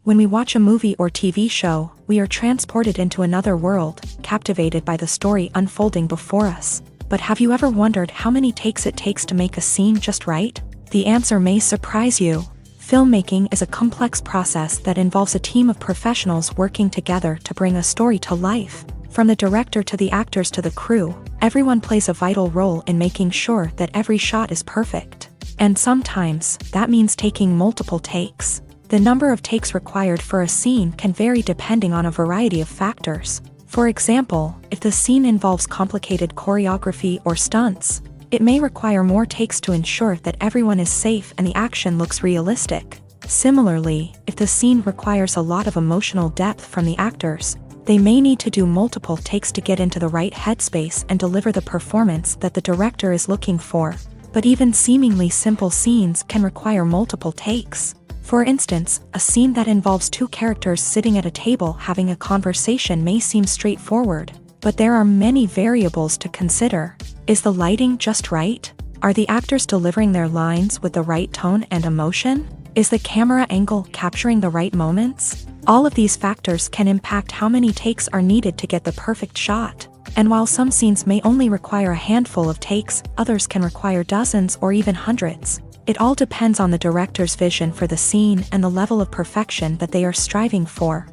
When we watch a movie or TV show, we are transported into another world, captivated by the story unfolding before us. But have you ever wondered how many takes it takes to make a scene just right? The answer may surprise you. Filmmaking is a complex process that involves a team of professionals working together to bring a story to life. From the director to the actors to the crew, everyone plays a vital role in making sure that every shot is perfect. And sometimes, that means taking multiple takes. The number of takes required for a scene can vary depending on a variety of factors. For example, if the scene involves complicated choreography or stunts, it may require more takes to ensure that everyone is safe and the action looks realistic. Similarly, if the scene requires a lot of emotional depth from the actors, they may need to do multiple takes to get into the right headspace and deliver the performance that the director is looking for. But even seemingly simple scenes can require multiple takes. For instance, a scene that involves two characters sitting at a table having a conversation may seem straightforward, but there are many variables to consider. Is the lighting just right? Are the actors delivering their lines with the right tone and emotion? Is the camera angle capturing the right moments? All of these factors can impact how many takes are needed to get the perfect shot. And while some scenes may only require a handful of takes, others can require dozens or even hundreds. It all depends on the director's vision for the scene and the level of perfection that they are striving for.